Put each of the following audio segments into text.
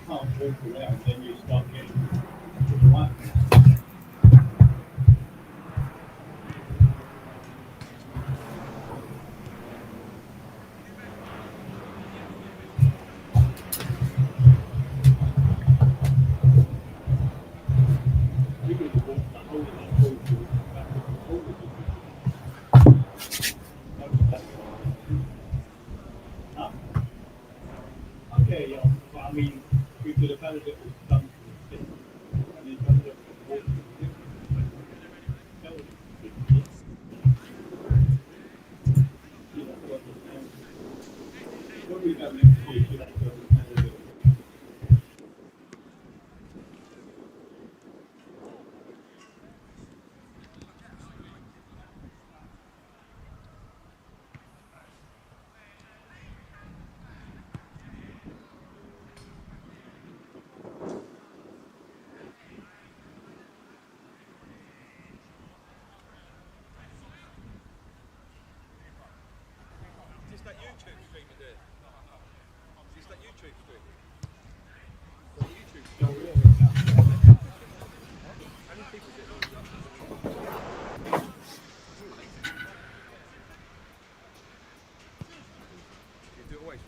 can't walk around, then you start getting to the one. You could have walked the whole of that ball to the back of the corner. Okay, yeah. But I mean, we could have had a little dunk and then done a little walk. What we done next year should have done a little. Is that YouTube stream you did? Is that YouTube stream? How many people did you do always?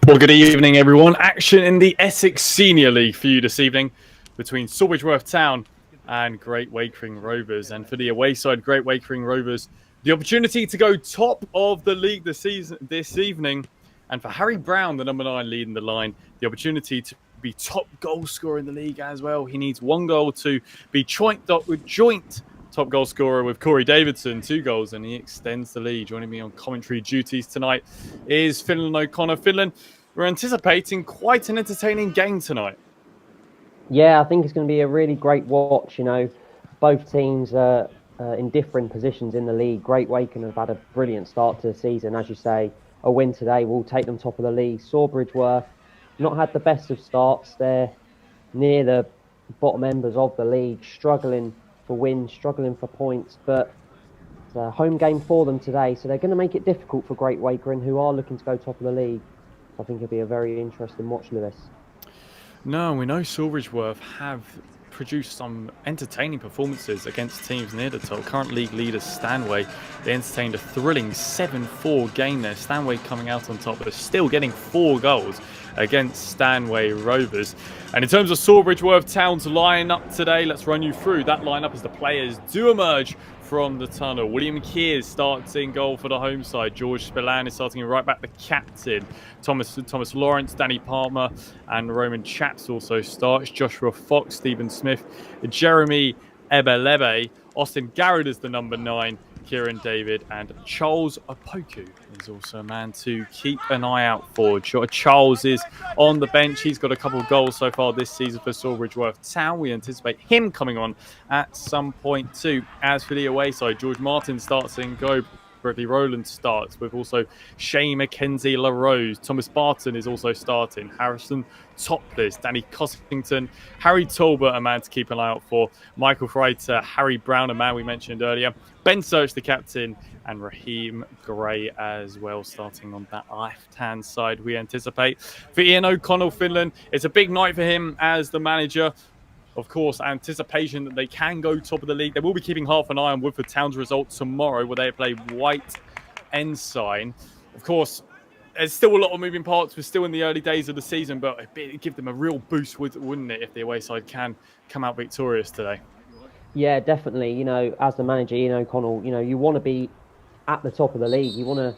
Well, good evening, everyone. Action in the Essex Senior League for you this evening between Sawbridgeworth Town and Great Wakering Rovers. And for the away side, Great Wakering Rovers, the opportunity to go top of the league this evening. And for Harry Brown, the number 9 leading the line, the opportunity to be top goal scorer in the league as well. He needs 1 goal to be joint top goal scorer with Corey Davidson, 2 goals, and he extends the lead. Joining me on commentary duties tonight is Finland O'Connor. Finland, we're anticipating quite an entertaining game tonight. Yeah, I think it's going to be a really great watch. You know, both teams are in different positions in the league. Great Wakering have had a brilliant start to the season. As you say, a win today will take them top of the league. Sawbridgeworth not had the best of starts. They're near the bottom embers of the league, struggling for wins, struggling for points. But it's a home game for them today, so they're going to make it difficult for Great Wakering, who are looking to go top of the league. I think it'll be a very interesting watch, Lewis. No, we know Sawbridgeworth have produced some entertaining performances against teams near the top. Current league leader Stanway, they entertained a thrilling 7-4 game there. Stanway coming out on top, but still getting 4 goals against Stanway Rovers. And in terms of Sawbridgeworth Town's line-up today, let's run you through that line-up as the players do emerge from the tunnel. William Kears starts in goal for the home side. George Spillane is starting in right back, the captain. Thomas Lawrence, Danny Palmer, and Roman Chaps also starts. Joshua Fox, Stephen Smith, Jeremy Ebelebe, Austin Garrett is the number 9. Kieran David and Charles Opoku is also a man to keep an eye out for. Charles is on the bench. He's got a couple of goals so far this season for Sawbridgeworth Town. We anticipate him coming on at some point too. As for the away side, George Martin starts in goal. Bradley Rowland starts with also Shane McKenzie LaRose. Thomas Barton is also starting. Harrison Topless, Danny Cossington, Harry Talbot, a man to keep an eye out for. Michael Freiter, Harry Brown, a man we mentioned earlier. Ben Search, the captain, and Raheem Gray as well, starting on that left-hand side, we anticipate. For Ian O'Connell, Finland, it's a big night for him as the manager. Of course, anticipation that they can go top of the league. They will be keeping half an eye on Woodford Town's results tomorrow, where they play White Ensign. Of course, there's still a lot of moving parts. We're still in the early days of the season, but it'd give them a real boost, wouldn't it, if the away side can come out victorious today? Yeah, definitely. You know, as the manager, Ian O'Connell, you know, you want to be at the top of the league. You want to,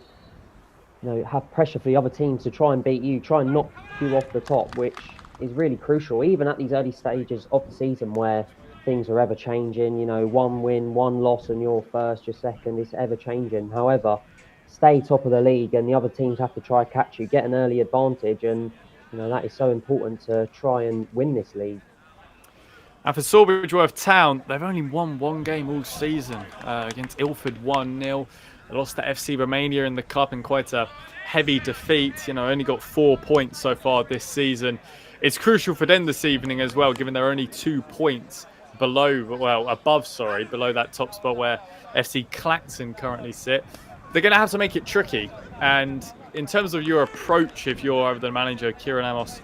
you know, have pressure for the other teams to try and beat you, try and knock you off the top, which is really crucial, even at these early stages of the season where things are ever changing. You know, 1 win, 1 loss, and you're first, you're second, it's ever changing. However, stay top of the league and the other teams have to try to catch you, get an early advantage, and you know that is so important to try and win this league. And for Sawbridgeworth Town, they've only won 1 game all season against Ilford 1-0. They lost to FC Romania in the cup in quite a heavy defeat. You know, only got 4 points so far this season. It's crucial for them this evening as well, given they're only 2 points above that top spot where FC Clacton currently sit. they're going to have to make it tricky. And in terms of your approach, if you're either the manager, Kieran Amos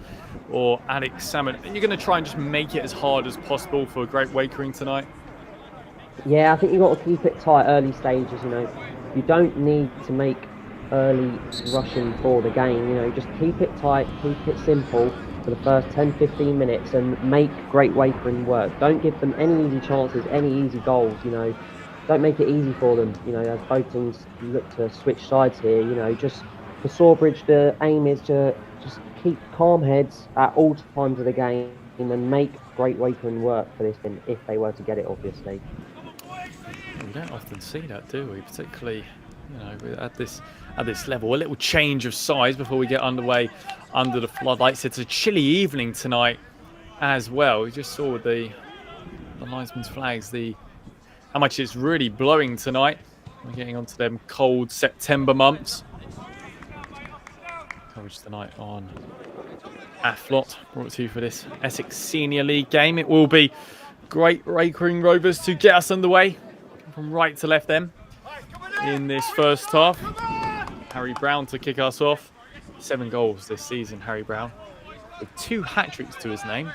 or Alex Salmon, you're going to try and just make it as hard as possible for Great Wakering tonight? Yeah, I think you've got to keep it tight early stages, you know. You don't need to make early rushing for the game, you know. Just keep it tight, keep it simple for the first 10-15 minutes and make Great Wakering work. Don't give them any easy chances, any easy goals, you know. Don't make it easy for them, you know, as both teams look to switch sides here, you know. Just for Sawbridge, the aim is to just keep calm heads at all times of the game and make Great Wakering work for this thing, if they were to get it, obviously. We don't often see that, do we? Particularly, you know, at this level. A little change of size before we get underway under the floodlights. It's a chilly evening tonight as well. We just saw the linesman's flags, how much it's really blowing tonight. We're getting onto them cold September months. Coverage tonight on AFLOT, brought to you for this Essex Senior League game. It will be Great Wakering Rovers to get us underway from right to left then in this first half. Harry Brown to kick us off. 7 goals this season, Harry Brown, with 2 hat-tricks to his name.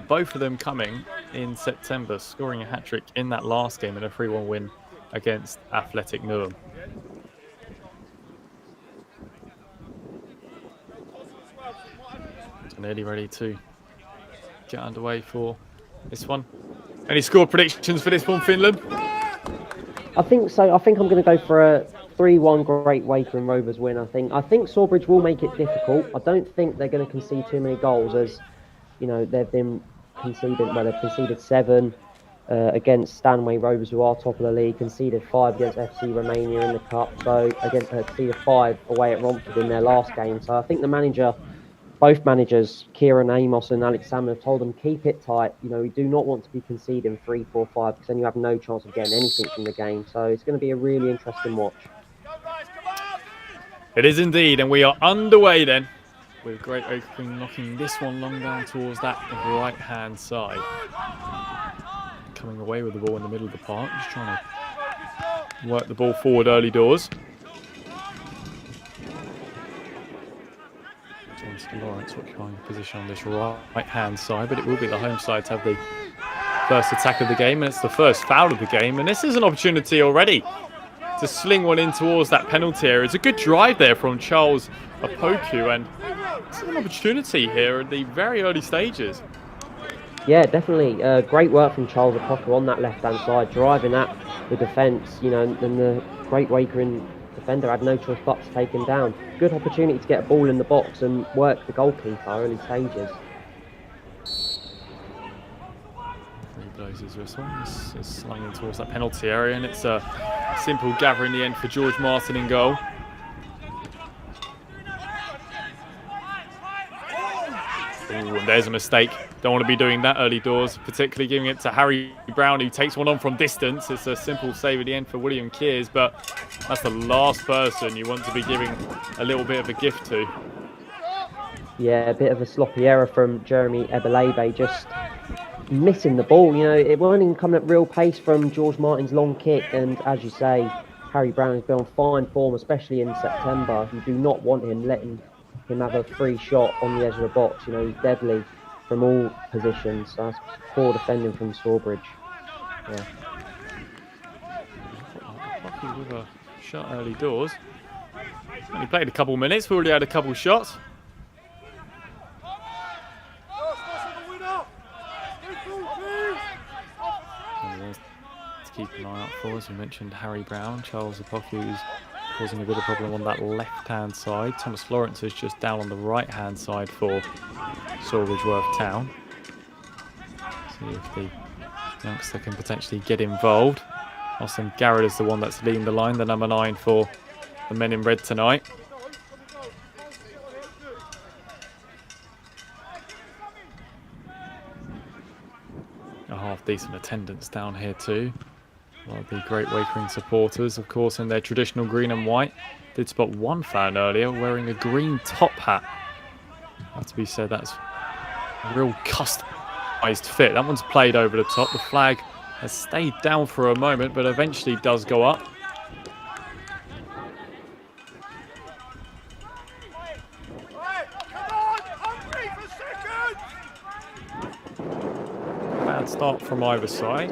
Both of them coming in September, scoring a hat-trick in that last game in a 3-1 win against Athletic Newham. So nearly ready to get underway for this one. Any score predictions for this one, Finland? I think so. I think I'm going to go for a 3-1 Great Wakering Rovers win. I think Sawbridge will make it difficult. I don't think they're going to concede too many goals, as you know they've conceded 7 against Stanway Rovers, who are top of the league. Conceded 5 against FC Romania in the cup. So against conceded 5 away at Romford in their last game. So I think both managers, Kieran Amos and Alex Salmon, have told them keep it tight. You know, we do not want to be conceding 3, 4, 5 because then you have no chance of getting anything from the game. So it's going to be a really interesting watch. It is indeed, and we are underway then with Great Wakering knocking this one long down towards that right-hand side. Coming away with the ball in the middle of the park, just trying to work the ball forward early doors. Lawrence occupying position on this right-hand side, but it will be the home side to have the first attack of the game, and it's the first foul of the game, and this is an opportunity already to sling one in towards that penalty area. It's a good drive there from Charles Apoku, and it's an opportunity here at the very early stages. Yeah, definitely. Great work from Charles Apoku on that left-hand side, driving at the defence, you know, and the Great Wakering defender had no choice but to take him down. Good opportunity to get a ball in the box and work the goalkeeper early stages. He blows his whistle. This is slung in towards that penalty area, and it's a simple gather in the end for George Martin in goal. Ooh, and there's a mistake. Don't want to be doing that early doors, particularly giving it to Harry Brown, who takes one on from distance. It's a simple save at the end for William Kears, but that's the last person you want to be giving a little bit of a gift to. Yeah, a bit of a sloppy error from Jeremy Ebelebe, just missing the ball. You know, it wasn't even coming at real pace from George Martin's long kick, and as you say, Harry Brown has been on fine form, especially in September. You do not want him letting him have a free shot on the edge of the box. You know, he's deadly from all positions. So that's poor defending from Sawbridge. Yeah. Lucky with a shot early doors. Only played a couple minutes. We already had a couple shots. To keep an eye out for, as we mentioned, Harry Brown, Charles Apoku's causing a bit of problem on that left-hand side. Thomas Lawrence is just down on the right-hand side for Sawbridgeworth Town. See if the youngster can potentially get involved. Austin Garrett is the one that's leading the line, the number 9 for the men in red tonight. A half-decent attendance down here too. A lot of the Great Wakering supporters, of course, in their traditional green and white. Did spot one fan earlier wearing a green top hat. Have to be said, that's a real customised fit. That one's played over the top. The flag has stayed down for a moment, but eventually does go up. bad start from either side.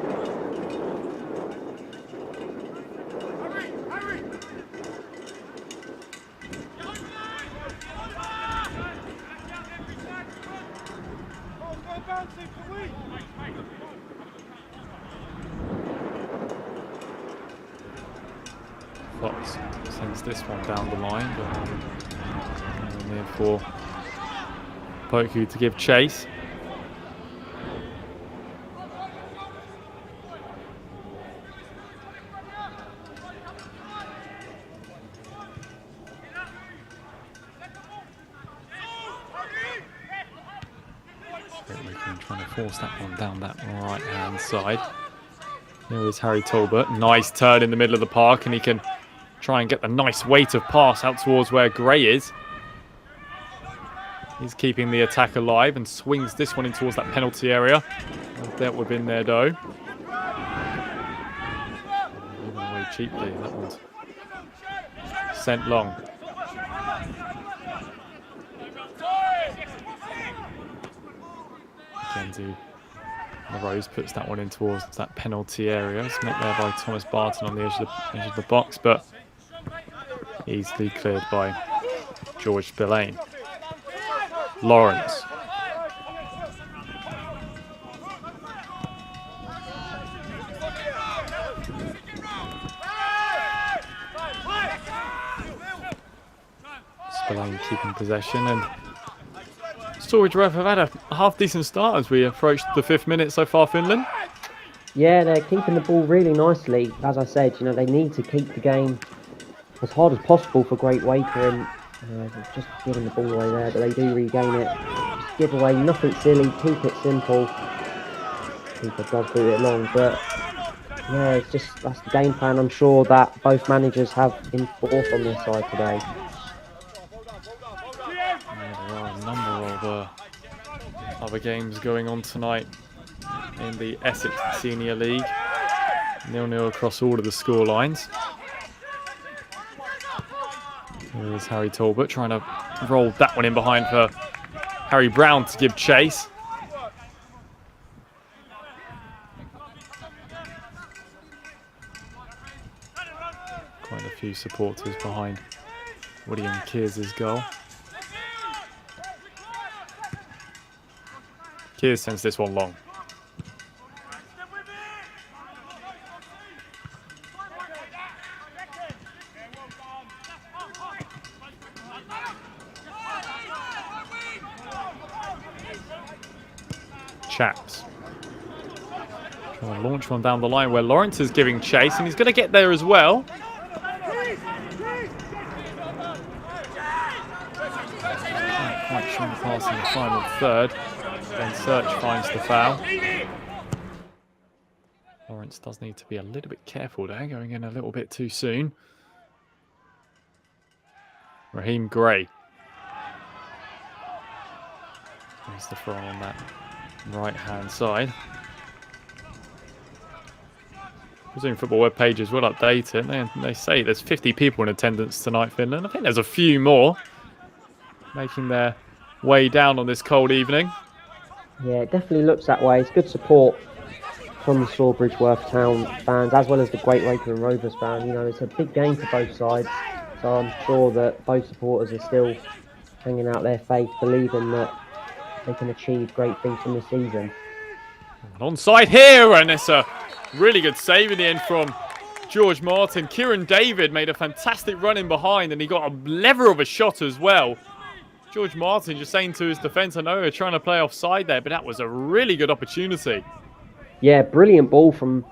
Fox sends this one down the line, but near for Poku to give chase. Trying to force that one down that right-hand side. There is Harry Talbot. Nice turn in the middle of the park, and he can try and get the nice weight of pass out towards where Gray is. He's keeping the attack alive and swings this one in towards that penalty area. Dealt with in there, though. Given away cheaply. That one's sent long. Genzu Rose puts that one in towards that penalty area. It's met there by Thomas Barton on the edge of the box, but easily cleared by George Spillane. Lawrence. Spillane keeping possession, and Sawbridgeworth have had a half-decent start as we approach the 5th minute so far, Finland. Yeah, they're keeping the ball really nicely. As I said, you know, they need to keep the game as hard as possible for Great Wakering. Just giving the ball away there, but they do regain it. Just give away nothing silly, keep it simple. Keeper does boot it long, but yeah, it's just that's the game plan. I'm sure that both managers have enforced on their side today. There are a number of other games going on tonight in the Essex Senior League. 0-0 across all of the score lines. Here's Harry Talbot trying to roll that one in behind for Harry Brown to give chase. Quite a few supporters behind William Kears' goal. Kears sends this one long. Chaps. Trying to launch one down the line where Lawrence is giving chase, and he's going to get there as well. Quite strong pass in the final third. Then Search finds the foul. Lawrence does need to be a little bit careful there, going in a little bit too soon. Raheem Gray. There's the throw on that right-hand side. Presume Football web pages will update it. They say there's 50 people in attendance tonight, Finland. I think there's a few more making their way down on this cold evening. Yeah, it definitely looks that way. It's good support from the Sawbridgeworth Town fans as well as the Great Wakering Rovers fans. You know, it's a big game for both sides, so I'm sure that both supporters are still hanging out their faith, believing that they can achieve great things from this season. Onside here, and it's a really good save in the end from George Martin. Kieran David made a fantastic run in behind, and he got a lever of a shot as well. George Martin just saying to his defence, I know they're trying to play offside there, but that was a really good opportunity. Yeah, brilliant ball from,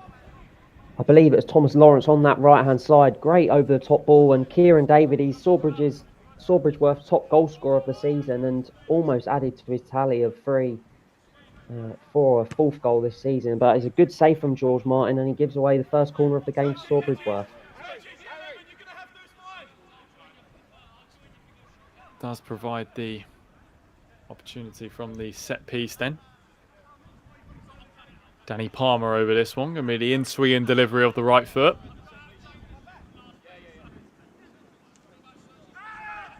I believe it was Thomas Lawrence on that right-hand side. Great over-the-top ball, and Kieran David, he's Sawbridgeworth's top goal scorer of the season and almost added to his tally of 3 for a 4th goal this season. But it's a good save from George Martin, and he gives away the first corner of the game to Sawbridgeworth. Does provide the opportunity from the set piece then. Danny Palmer over this one, going to be the in-swinging delivery of the right foot.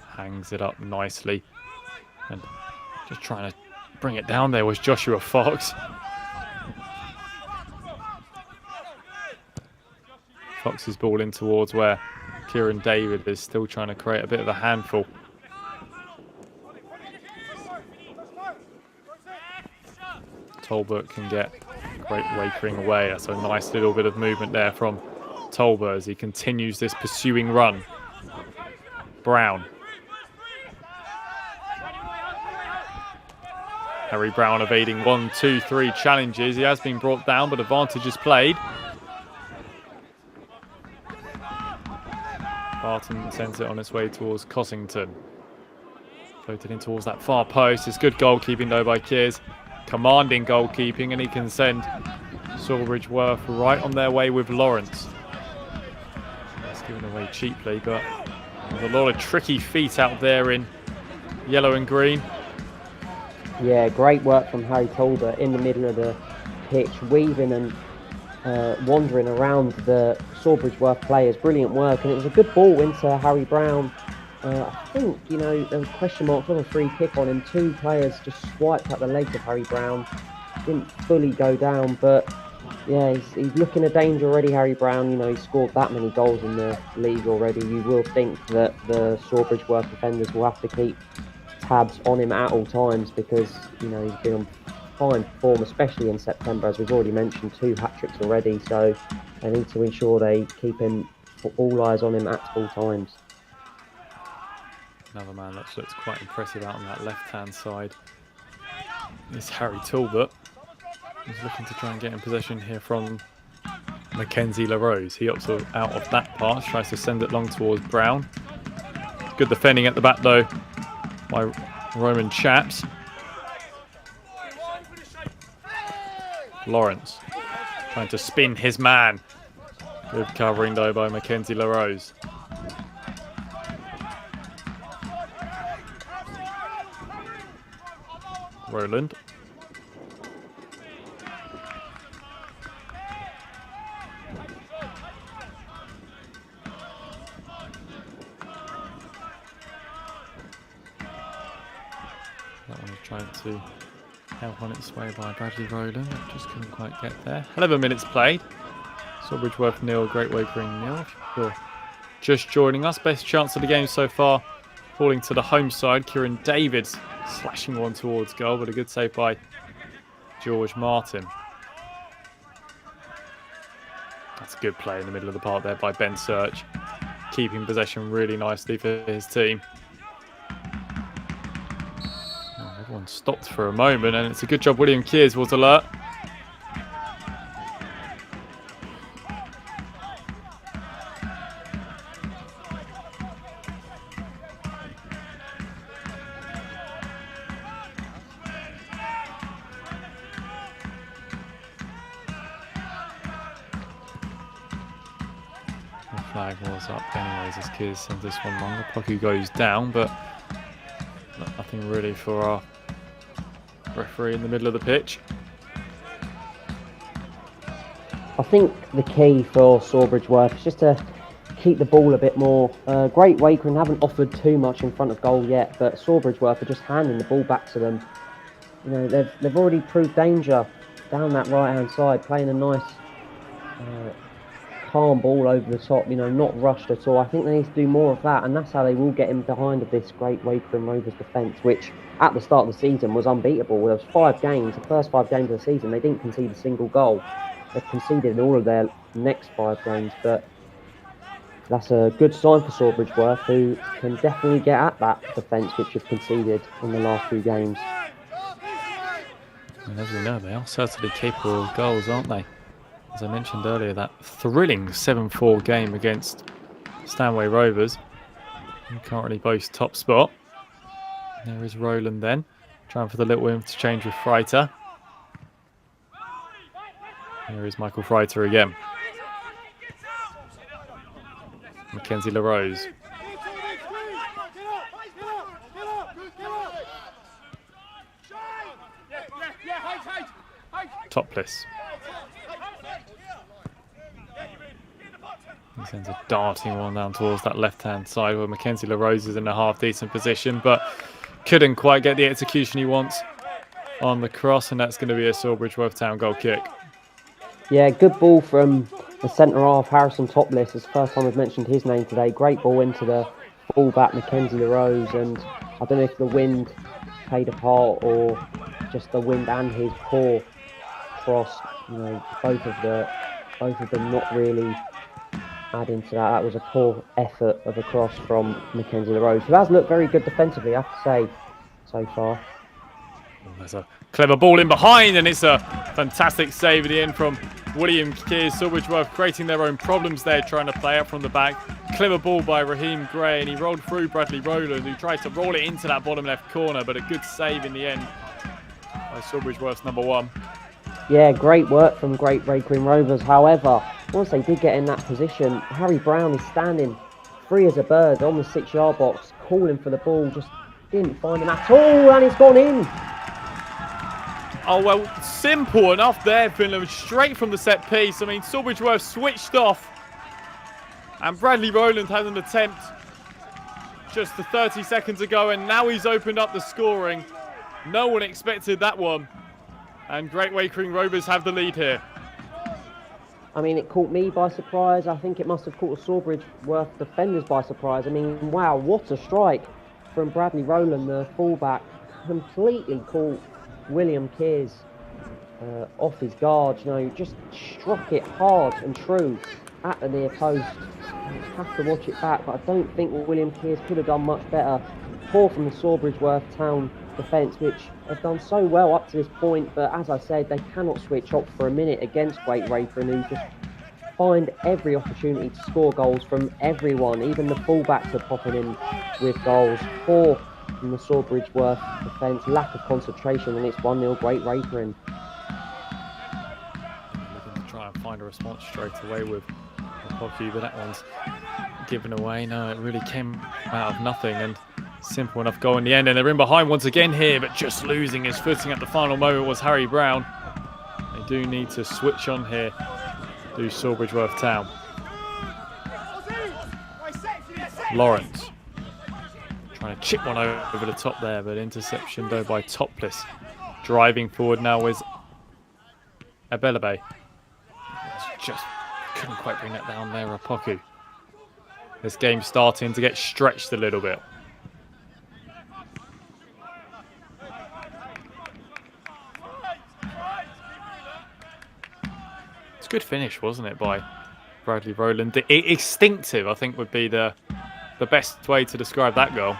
Hangs it up nicely, and just trying to bring it down there was Joshua Fox. Fox's ball in towards where Kieran David is still trying to create a bit of a handful. Tolbert can get great Wakering away. That's a nice little bit of movement there from Tolbert as he continues this pursuing run. Brown. Harry Brown evading 1, 2, 3 challenges. He has been brought down, but advantage is played. Barton sends it on its way towards Cossington. Floated in towards that far post. It's good goalkeeping though by Kears. Commanding goalkeeping, and he can send Sawbridgeworth right on their way with Lawrence. That's given away cheaply, but there's a lot of tricky feet out there in yellow and green. Yeah, great work from Harry Tolbert in the middle of the pitch, weaving and wandering around the Sawbridgeworth players. Brilliant work, and it was a good ball into Harry Brown. I think, you know, there was question marks on a free kick on him. 2 players just swiped at the legs of Harry Brown. Didn't fully go down, but yeah, he's looking a danger already, Harry Brown. You know, he's scored that many goals in the league already. You will think that the Sawbridgeworth defenders will have to keep tabs on him at all times because, you know, he's been on fine form, especially in September, as we've already mentioned, 2 hat-tricks already. So they need to ensure they keep him, all eyes on him at all times. Another man that looks quite impressive out on that left-hand side is Harry Tolbert. He's looking to try and get in possession here from Mackenzie LaRose. He opts out of that pass, tries to send it long towards Brown. Good defending at the back though by Roman Chaps. Lawrence trying to spin his man. Good covering though by Mackenzie LaRose. Roland. That one is trying to help on its way by Bradley Roland. Just couldn't quite get there. 11 minutes played. Sawbridgeworth 0, Great Wakering 0. If you're just joining us, best chance of the game so far falling to the home side. Kieran Davids slashing one towards goal, but a good save by George Martin. That's a good play in the middle of the park there by Ben Search, keeping possession really nicely for his team. Oh, everyone stopped for a moment, and it's a good job William Kears was alert. Flag was up anyways as Kears sends this one long. The puck goes down, but nothing really for our referee in the middle of the pitch. I think the key for Sawbridgeworth is just to keep the ball a bit more. Great Wakering haven't offered too much in front of goal yet, but Sawbridgeworth are just handing the ball back to them. You know, they've already proved danger down that right hand side, playing a nice calm ball over the top, you know, not rushed at all. I think they need to do more of that, and that's how they will get in behind of this Great Wakering Rovers defence, which at the start of the season was unbeatable. There was 5 games, the first 5 games of the season, they didn't concede a single goal. They've conceded in all of their next 5 games, but that's a good sign for Sawbridgeworth, who can definitely get at that defence which have conceded in the last few games. And as we know, they are certainly capable of goals, aren't they? As I mentioned earlier, that thrilling 7-4 game against Stanway Rovers, who currently boast top spot. There is Roland then, trying for the little interchange with Freiter. Here is Michael Freiter again. Mackenzie LaRose. Topless. He sends a darting one down towards that left-hand side where Mackenzie LaRose is in a half-decent position, but couldn't quite get the execution he wants on the cross, and that's going to be a Sawbridgeworth Town goal kick. Yeah, good ball from the centre half, Harrison Topless. It's the first time we've mentioned his name today. Great ball into the fullback, Mackenzie LaRose. And I don't know if the wind played a part or just the wind and his poor cross. You know, both of them not really adding to that. That was a poor effort of a cross from Mackenzie LaRose, who has looked very good defensively, I have to say, so far. There's a clever ball in behind, and it's a fantastic save at the end from William Kears. Sawbridgeworth creating their own problems there, trying to play out from the back. Clever ball by Raheem Gray, and he rolled through Bradley Rowland, who tried to roll it into that bottom left corner, but a good save in the end by Sawbridgeworth's number 1. Yeah, great work from great Wakering Rovers. However, once they did get in that position, Harry Brown is standing free as a bird on the 6-yard box, calling for the ball, just didn't find him at all, and it's gone in. Oh, well, simple enough there, Finland, straight from the set piece. I mean, Sawbridgeworth switched off, and Bradley Rowland had an attempt just 30 seconds ago, and now he's opened up the scoring. No one expected that one, and Great Wakering Rovers have the lead here. I mean, it caught me by surprise. I think it must have caught the Sawbridgeworth defenders by surprise. I mean, wow, what a strike from Bradley Rowland, the fullback. Completely caught William Kears off his guard. You know, just struck it hard and true at the near post. I have to watch it back, but I don't think William Kears could have done much better. Poor from the Sawbridgeworth Town defence, which have done so well up to this point, but as I said, they cannot switch off for a minute against Great Wakering, who just find every opportunity to score goals from everyone. Even the fullbacks are popping in with goals. Poor from the Sawbridgeworth defence, lack of concentration, and it's 1-0 Great Wakering. Looking to try and find a response straight away with hockey, but that one's given away. No, it really came out of nothing, and simple enough goal in the end. And they're in behind once again here, but just losing his footing at the final moment was Harry Brown. They do need to switch on here, do Sawbridgeworth Town. Lawrence trying to chip one over the top there, but interception though by Topless. Driving forward now is Abelabe. Just couldn't quite bring that down there, Apoku. This game's starting to get stretched a little bit. It's a good finish, wasn't it, by Bradley Rowland? Instinctive, I think, would be the best way to describe that goal.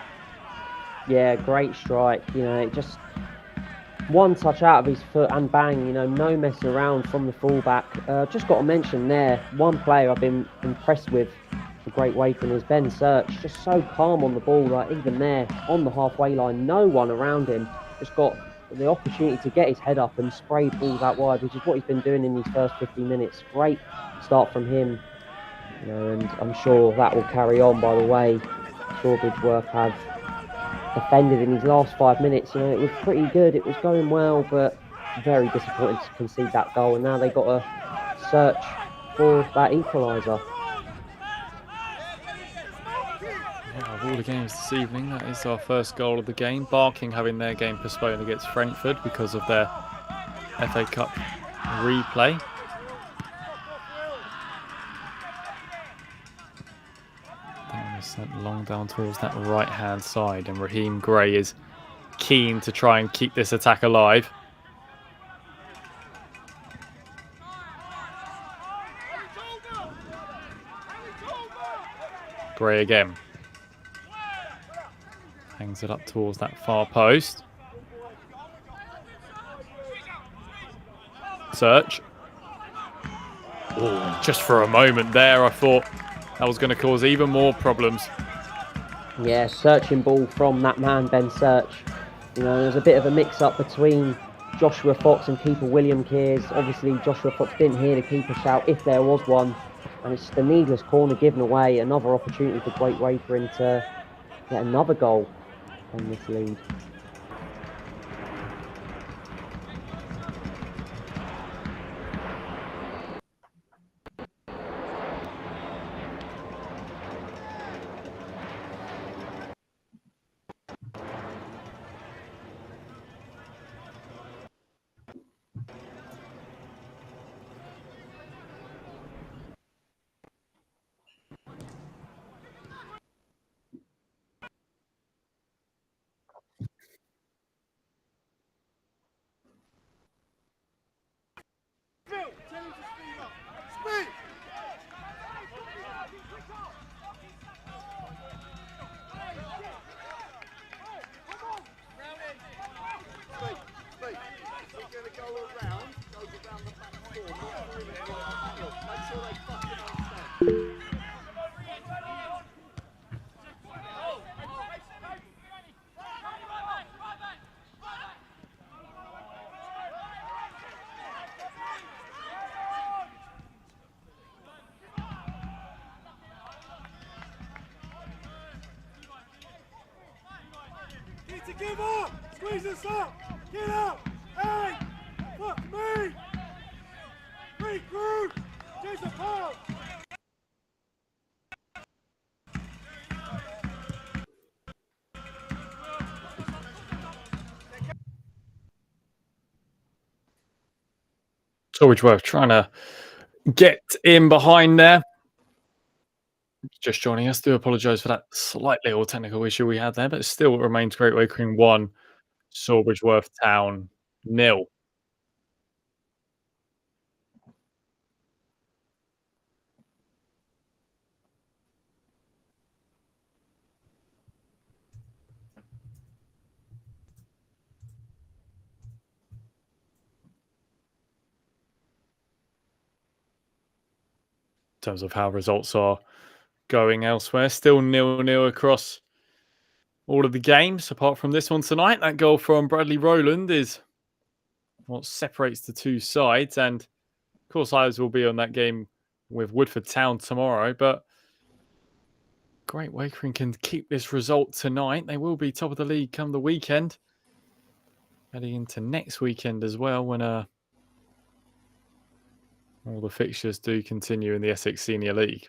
Yeah, great strike. You know, it just one touch out of his foot and bang. You know, no messing around from the fullback. Just got to mention there, one player I've been impressed with for Great Wakering is Ben Search. Just so calm on the ball, like even there on the halfway line, no one around him. Just got the opportunity to get his head up and spray balls out wide, which is what he's been doing in these first 15 minutes. Great start from him. You know, and I'm sure that will carry on. By the way, Sawbridgeworth have defended in his last 5 minutes. You know, it was pretty good. It was going well, but very disappointing to concede that goal. And now they've got to search for that equaliser. Yeah, of all the games this evening, that is our first goal of the game. Barking having their game postponed against Brentford because of their FA Cup replay. Sent long down towards that right hand side, and Raheem Gray is keen to try and keep this attack alive. Gray again hangs it up towards that far post. Search. Oh, just for a moment there I thought that was going to cause even more problems. Yeah, searching ball from that man, Ben Search. You know, there's a bit of a mix-up between Joshua Fox and keeper William Kears. Obviously, Joshua Fox didn't hear the keeper shout, if there was one. And it's just a needless corner given away. Another opportunity for Great Wakering to get another goal on this lead. together! Squeeze us up! Get up! Hey! Fuck me! Regroup! Chase apart! Sawbridgeworth trying to get in behind there. Just joining us. Do apologise for that slight little technical issue we had there, but still it remains Great Wakering 1, Sawbridgeworth Town 0. In terms of how results are going elsewhere, still 0-0 across all of the games, apart from this one tonight. That goal from Bradley Rowland is what separates the two sides. And, of course, eyes will be on that game with Woodford Town tomorrow. But Great Wakering can keep this result tonight. They will be top of the league come the weekend. Heading into next weekend as well, when all the fixtures do continue in the Essex Senior League.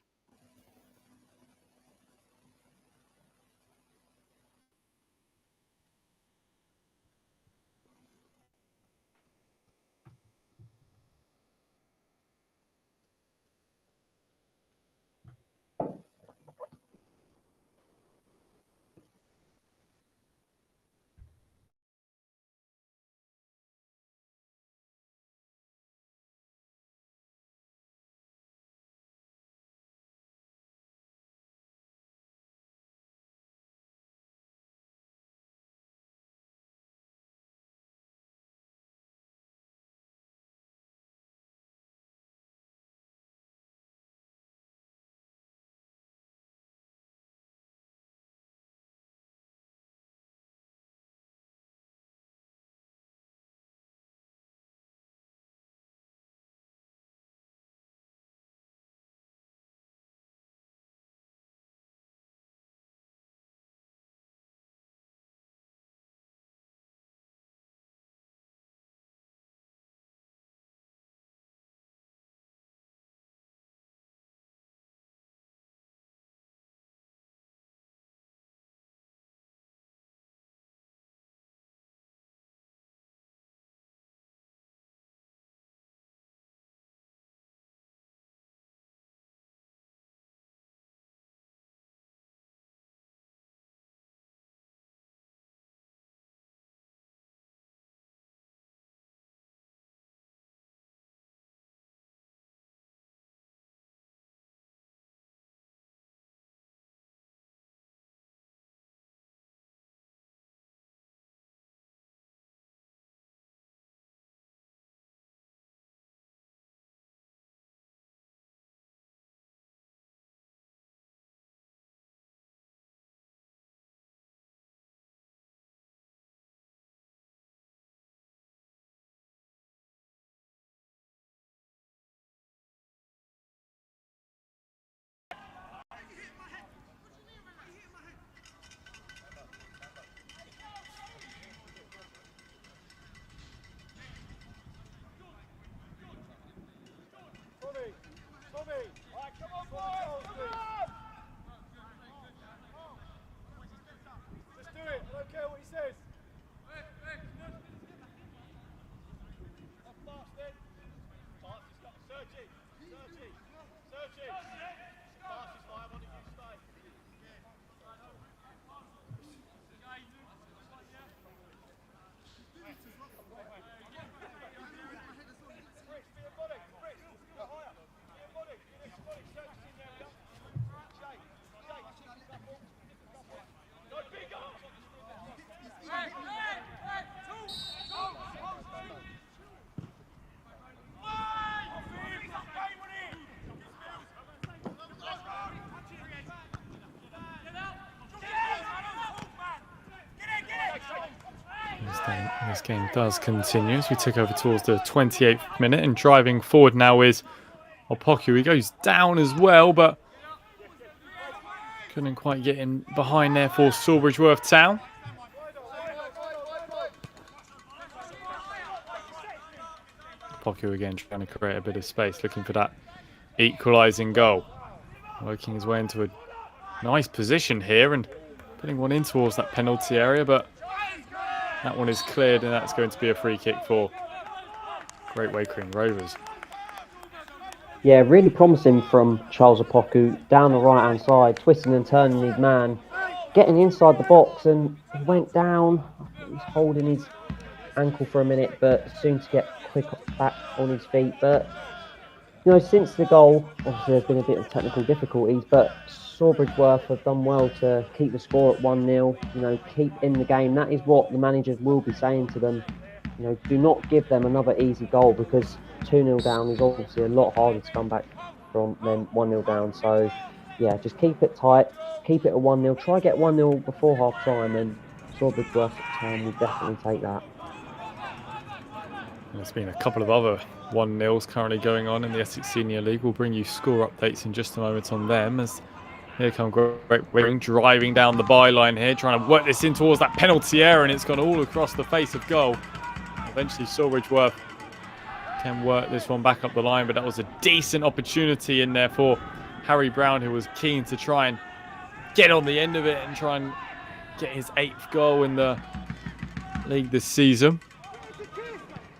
This game does continue as we tick over towards the 28th minute, and driving forward now is Opoku. He goes down as well, but couldn't quite get in behind there for Sawbridgeworth Town. Poku again trying to create a bit of space, looking for that equalising goal. Working his way into a nice position here and putting one in towards that penalty area, but that one is cleared and that's going to be a free kick for Great Wakering Rovers. Yeah, really promising from Charles Opoku down the right-hand side, twisting and turning his man, getting inside the box, and he went down. He was holding his ankle for a minute, but soon to get quick back on his feet. But, you know, since the goal, obviously there's been a bit of technical difficulties, but Sawbridgeworth have done well to keep the score at 1-0, you know, keep in the game. That is what the managers will be saying to them. You know, do not give them another easy goal, because 2-0 down is obviously a lot harder to come back from than 1-0 down. So, yeah, just keep it tight, keep it at 1-0. Try get 1-0 before half-time, and Sawbridgeworth Town will definitely take that. There's been a couple of other 1-0s currently going on in the Essex Senior League. We'll bring you score updates in just a moment on them, as here come Great Wakering driving down the byline here, trying to work this in towards that penalty area, and it's gone all across the face of goal. Eventually Sawbridgeworth can work this one back up the line, but that was a decent opportunity in there for Harry Brown, who was keen to try and get on the end of it and try and get his 8th goal in the league this season.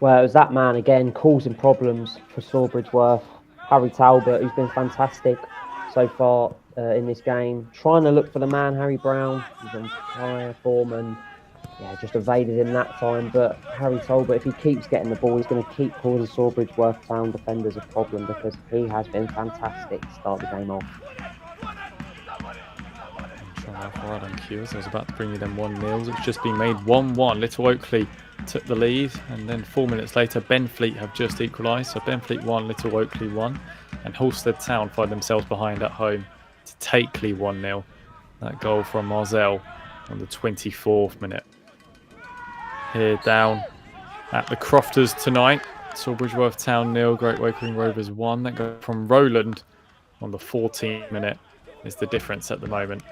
Well, it was that man again causing problems for Sawbridgeworth. Harry Talbot, who's been fantastic so far in this game, trying to look for the man, Harry Brown. He's on higher form and yeah, just evaded him that time. But Harry Talbot, if he keeps getting the ball, he's going to keep causing Sawbridgeworth Town defenders a problem, because he has been fantastic to start the game off. Right on cue, as I was about to bring you them 1-0s. It's just been made 1-1. Little Oakley took the lead, and then 4 minutes later Benfleet have just equalised. So Benfleet 1, Little Oakley 1, and Halstead Town find themselves behind at home to Takeley 1-0. That goal from Marzell on the 24th minute. Here down at the Crofters tonight, Sawbridgeworth Town 0, Great Wakering Rovers 1. That goal from Rowland on the 14th minute is the difference at the moment.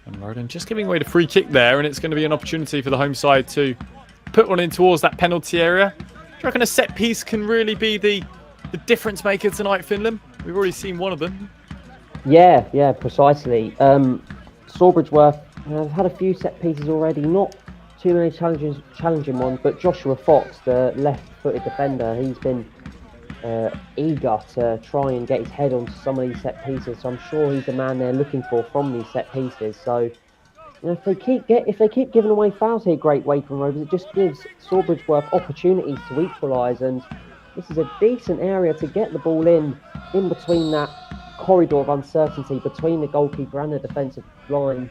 And Rowland just giving away the free kick there, and it's going to be an opportunity for the home side to put one in towards that penalty area. Do you reckon a set piece can really be the difference maker tonight, Finland? We've already seen one of them. Yeah, precisely. Sawbridgeworth have had a few set pieces already, not too many challenging ones, but Joshua Fox, the left-footed defender, he's been eager to try and get his head onto some of these set pieces. So I'm sure he's the man they're looking for from these set pieces. So, you know, if they keep giving away fouls here, Great Wakering Rovers, it just gives Sawbridgeworth opportunities to equalise, and this is a decent area to get the ball in between that corridor of uncertainty between the goalkeeper and the defensive line.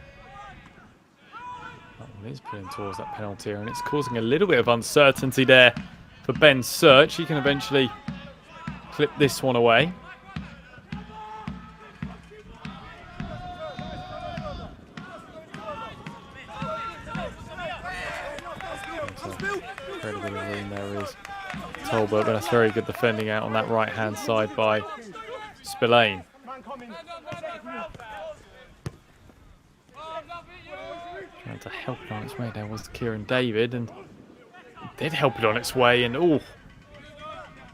That one is putting towards that penalty area, and it's causing a little bit of uncertainty there for Ben Search. He can eventually clip this one away. Very good room there is Talbot, but that's very good defending out on that right hand side by Spillane. Trying to help it on its way there was Kieran David, and did help it on its way, and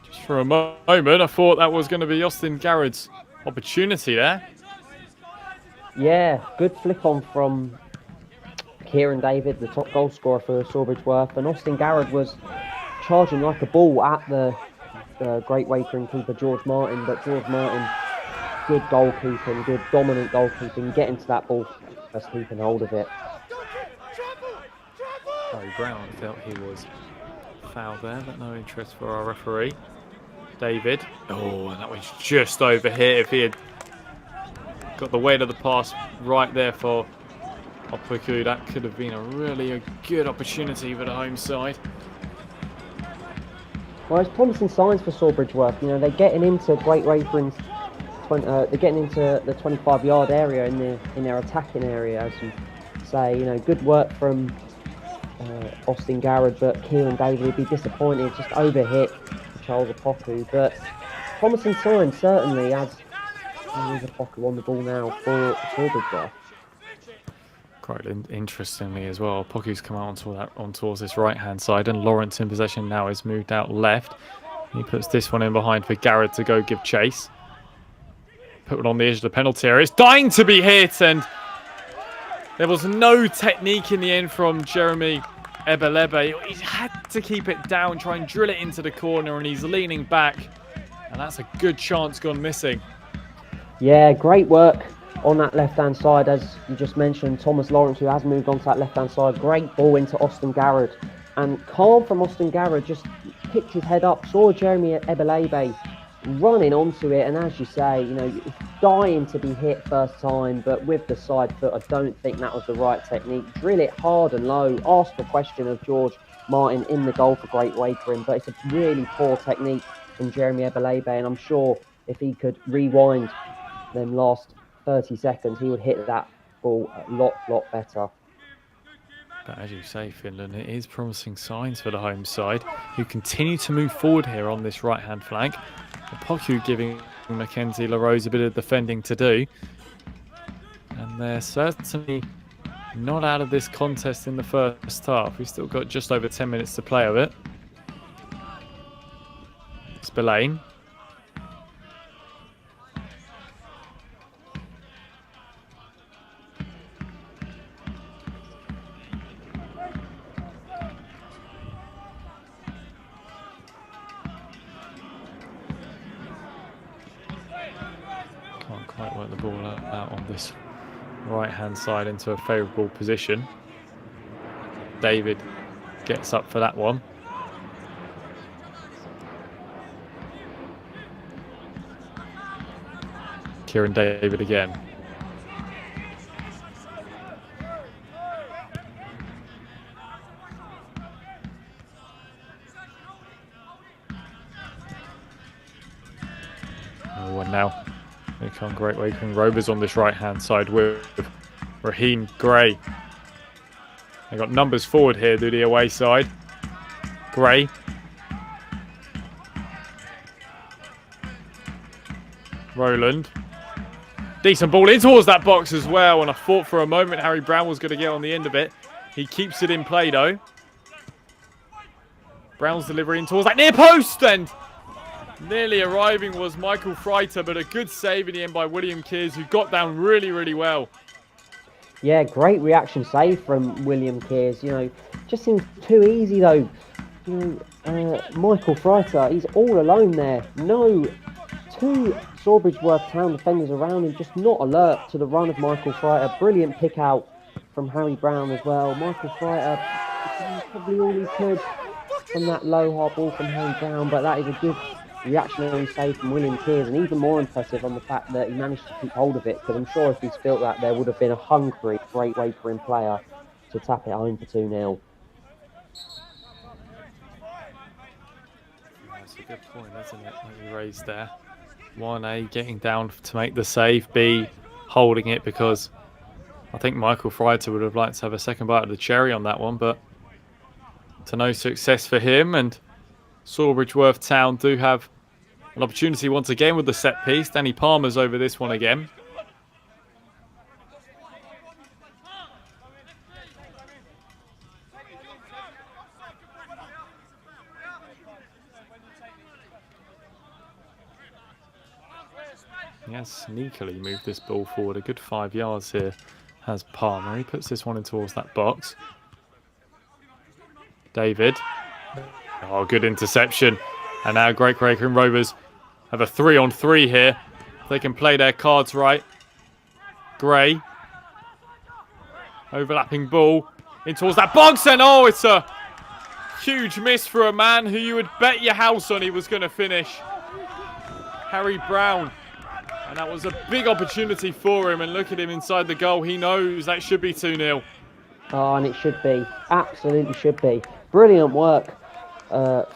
just for a moment I thought that was going to be Austin Garrett's opportunity there. Yeah, good flick on from Kieran David, the top goal scorer for Sawbridgeworth, and Austin Garrett was charging like a ball at the Great Wakering keeper George Martin, but George Martin, good goalkeeping, good dominant goalkeeping, getting to that ball, just keeping hold of it. Harry Brown felt he was fouled there, but no interest for our referee. David, and that was just over here. If he had got the weight of the pass right there for Opoku, that could have been a good opportunity for the home side. Well, it's promising signs for Sawbridgeworth. You know, they're getting into Great Wakering's, they're getting into the 25-yard area in their attacking area, as you say. You know, good work from Austin Garrett, but Kieran David would be disappointed, just overhit Charles Opoku. But promising signs certainly, as Opoku on the ball now for Sawbridgeworth. Quite interestingly as well, Poku's come out on towards this right hand side, and Lawrence in possession now is moved out left. He puts this one in behind for Garrett to go give chase. Put it on the edge of the penalty area. It's dying to be hit, and there was no technique in the end from Jeremy Ebelebe. He had to keep it down, try and drill it into the corner, and he's leaning back. And that's a good chance gone missing. Yeah, great work on that left-hand side, as you just mentioned. Thomas Lawrence, who has moved on to that left-hand side. Great ball into Austin Garrett. And calm from Austin Garrett, just picked his head up, saw Jeremy Ebelebe running onto it. And as you say, you know, it's dying to be hit first time, but with the side foot, I don't think that was the right technique. Drill it hard and low. Ask the question of George Martin in the goal for Great Wakering, but it's a really poor technique from Jeremy Ebelebe. And I'm sure if he could rewind them last 30 seconds, he would hit that ball a lot better. But as you say, Finland, it is promising signs for the home side, who continue to move forward here on this right-hand flank. Poku giving Mackenzie LaRose a bit of defending to do. And they're certainly not out of this contest in the first half. We've still got just over 10 minutes to play of it. Spillane. Can't quite work the ball out on this right-hand side into a favourable position. David gets up for that one. Kieran David again. Oh, and now they come Great Wakering Rovers on this right-hand side with Raheem Gray. They got numbers forward here to the away side. Gray. Roland. Decent ball in towards that box as well, and I thought for a moment Harry Brown was going to get on the end of it. He keeps it in play though. Brown's delivery in towards that near post, and nearly arriving was Michael Freiter, but a good save in the end by William Kears, who got down really well. Yeah, great reaction save from William Kears. You know, just seems too easy though. You know, Michael Freiter, he's all alone there. No, two Sawbridgeworth Town defenders around him, just not alert to the run of Michael Freiter. Brilliant pick out from Harry Brown as well. Michael Freiter, probably all he could from that low hard ball from Harry Brown, but that is a good reactionary save from William Kears, and even more impressive on the fact that he managed to keep hold of it, because I'm sure if he'd spilt that, there would have been a hungry Great Wakering player to tap it home for 2-0. That's a good point, isn't it, that you raised there. 1A getting down to make the save, B holding it, because I think Michael Freiter would have liked to have a second bite of the cherry on that one, but to no success for him. And Sawbridgeworth Town do have an opportunity once again with the set piece. Danny Palmer's over this one again. He has sneakily moved this ball forward a good 5 yards here, has Palmer. He puts this one in towards that box. David. Oh, good interception. And now Great Wakering Rovers have a 3-on-3 here. They can play their cards right. Gray. Overlapping ball in towards that box, and oh, it's a huge miss for a man who you would bet your house on he was going to finish. Harry Brown. And that was a big opportunity for him, and look at him inside the goal. He knows that should be 2-0. Oh, and it should be. Absolutely should be. Brilliant work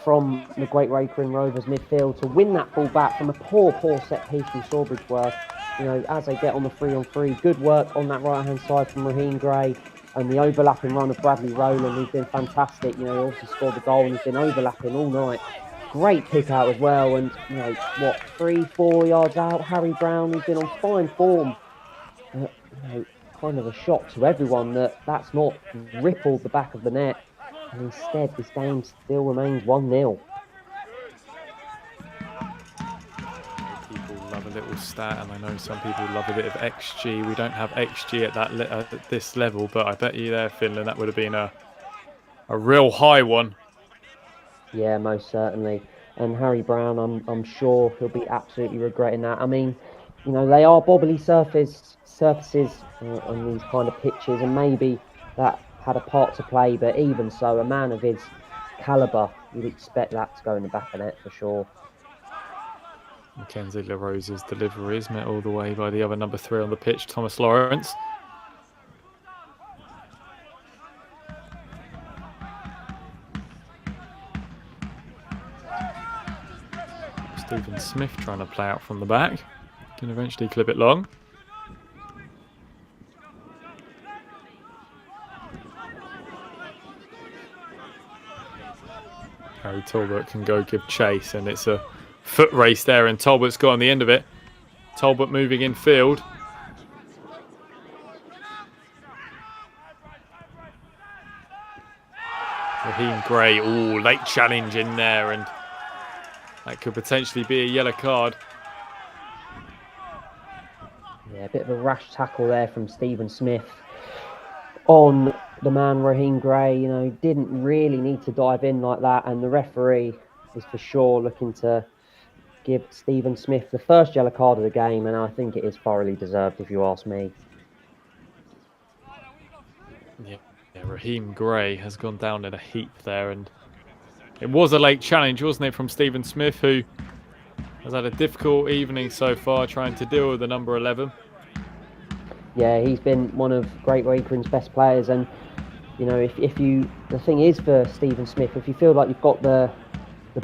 from the Great Wakering Rovers midfield to win that ball back from a poor set piece from Sawbridgeworth. You know, as they get on the 3-on-3, good work on that right-hand side from Raheem Gray, and the overlapping run of Bradley Rowland, who's been fantastic. You know, he obviously scored the goal and he's been overlapping all night. Great pick out as well, and you know what, 3-4 yards out, Harry Brown, who's been on fine form. You know, kind of a shock to everyone that that's not rippled the back of the net, and instead this game still remains 1-0. little stat, and I know some people love a bit of XG. We don't have XG at at this level, but I bet you there, Finland, that would have been a real high one. Yeah, most certainly. And Harry Brown, I'm sure he'll be absolutely regretting that. I mean, you know, they are bobbly surfaces on these kind of pitches, and maybe that had a part to play. But even so, a man of his calibre, you'd expect that to go in the back of net for sure. Mackenzie LaRose's delivery is met all the way by the other number 3 on the pitch, Thomas Lawrence. Stephen Smith trying to play out from the back. Can eventually clip it long. Harry Talbot can go give chase, and it's a foot race there, and Talbot's got on the end of it. Talbot moving in field. Raheem Gray, ooh, late challenge in there, and that could potentially be a yellow card. Yeah, a bit of a rash tackle there from Stephen Smith on the man Raheem Gray. You know, didn't really need to dive in like that, and the referee is for sure looking to give Stephen Smith the first yellow card of the game, and I think it is thoroughly deserved, if you ask me. Yeah, Raheem Gray has gone down in a heap there, and it was a late challenge, wasn't it, from Stephen Smith, who has had a difficult evening so far trying to deal with the number 11. Yeah, he's been one of Great Wakering's best players, and you know, if you, the thing is for Stephen Smith, if you feel like you've got the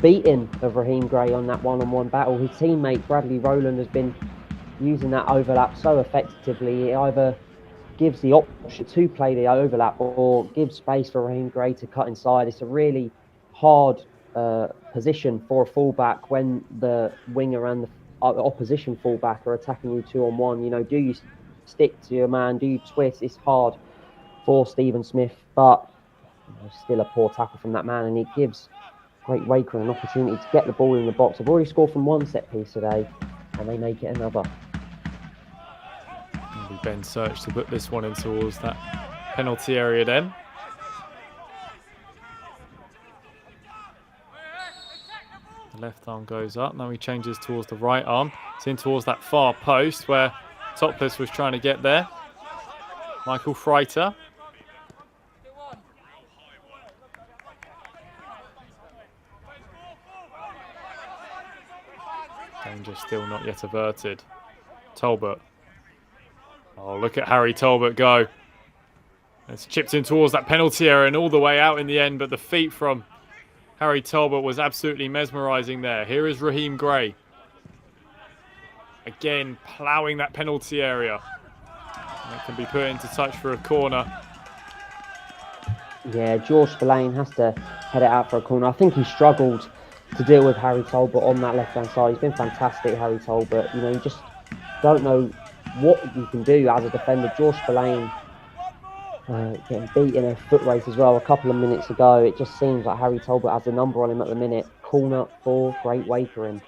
beating of Raheem Gray on that one-on-one battle, his teammate Bradley Rowland has been using that overlap so effectively. It either gives the option to play the overlap or gives space for Raheem Gray to cut inside. It's a really hard position for a fullback when the winger and the opposition fullback are attacking you 2-on-1. You know, do you stick to your man? Do you twist? It's hard for Stephen Smith, but you know, still a poor tackle from that man, and it gives Great Wakering an opportunity to get the ball in the box. They've already scored from one set piece today, and they make it another. Ben Search to put this one in towards that penalty area then. The left arm goes up, now he changes towards the right arm. It's in towards that far post where Topless was trying to get there. Michael Freiter. Danger still not yet averted. Talbot. Oh, look at Harry Talbot go. It's chipped in towards that penalty area and all the way out in the end, but the feet from Harry Talbot was absolutely mesmerising there. Here is Raheem Gray. Again, ploughing that penalty area. And it can be put into touch for a corner. Yeah, George Spillane has to head it out for a corner. I think he struggled to deal with Harry Talbot on that left-hand side. He's been fantastic, Harry Talbot. You know, you just don't know what you can do as a defender. George Spillane getting beat in a foot race as well a couple of minutes ago. It just seems like Harry Talbot has a number on him at the minute. Corner for Great Wakering.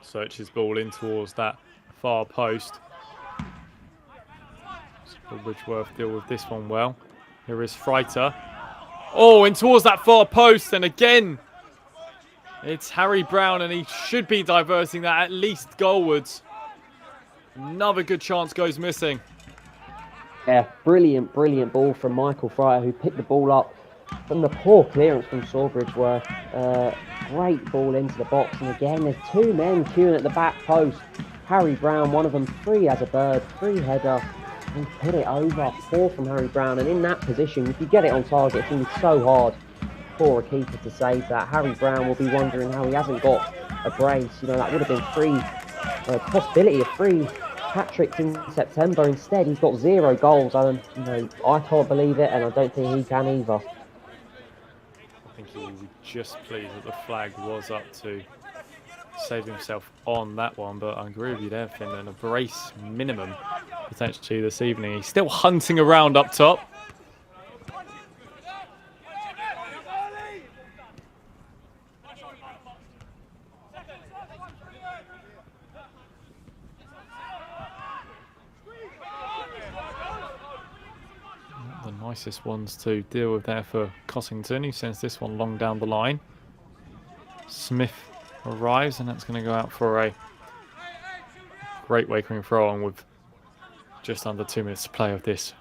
Searches ball in towards that far post. Sawbridgeworth deal with this one well. Here is Freiter. Oh, in towards that far post, and again it's Harry Brown, and he should be diverting that at least goalwards. Another good chance goes missing. Yeah, brilliant ball from Michael Fryer, who picked the ball up from the poor clearance from Sawbridgeworth. Great ball into the box, and again, there's two men queuing at the back post. Harry Brown, one of them free as a bird, free header, and put it over. Poor from Harry Brown, and in that position, if you get it on target, it's going to be so hard for a keeper to save that. Harry Brown will be wondering how he hasn't got a brace. You know, that would have been possibility of three hat-tricks in September. Instead, he's got 0 goals. I can't believe it, and I don't think he can either. I think he will be just pleased that the flag was up to save himself on that one, but I agree with you there, Finland. A brace minimum potentially this evening. He's still hunting around up top. nicest ones to deal with there for Cossington, who sends this one long down the line. Smith arrives, and that's going to go out for a great Wakering throw on with just under 2 minutes to play of this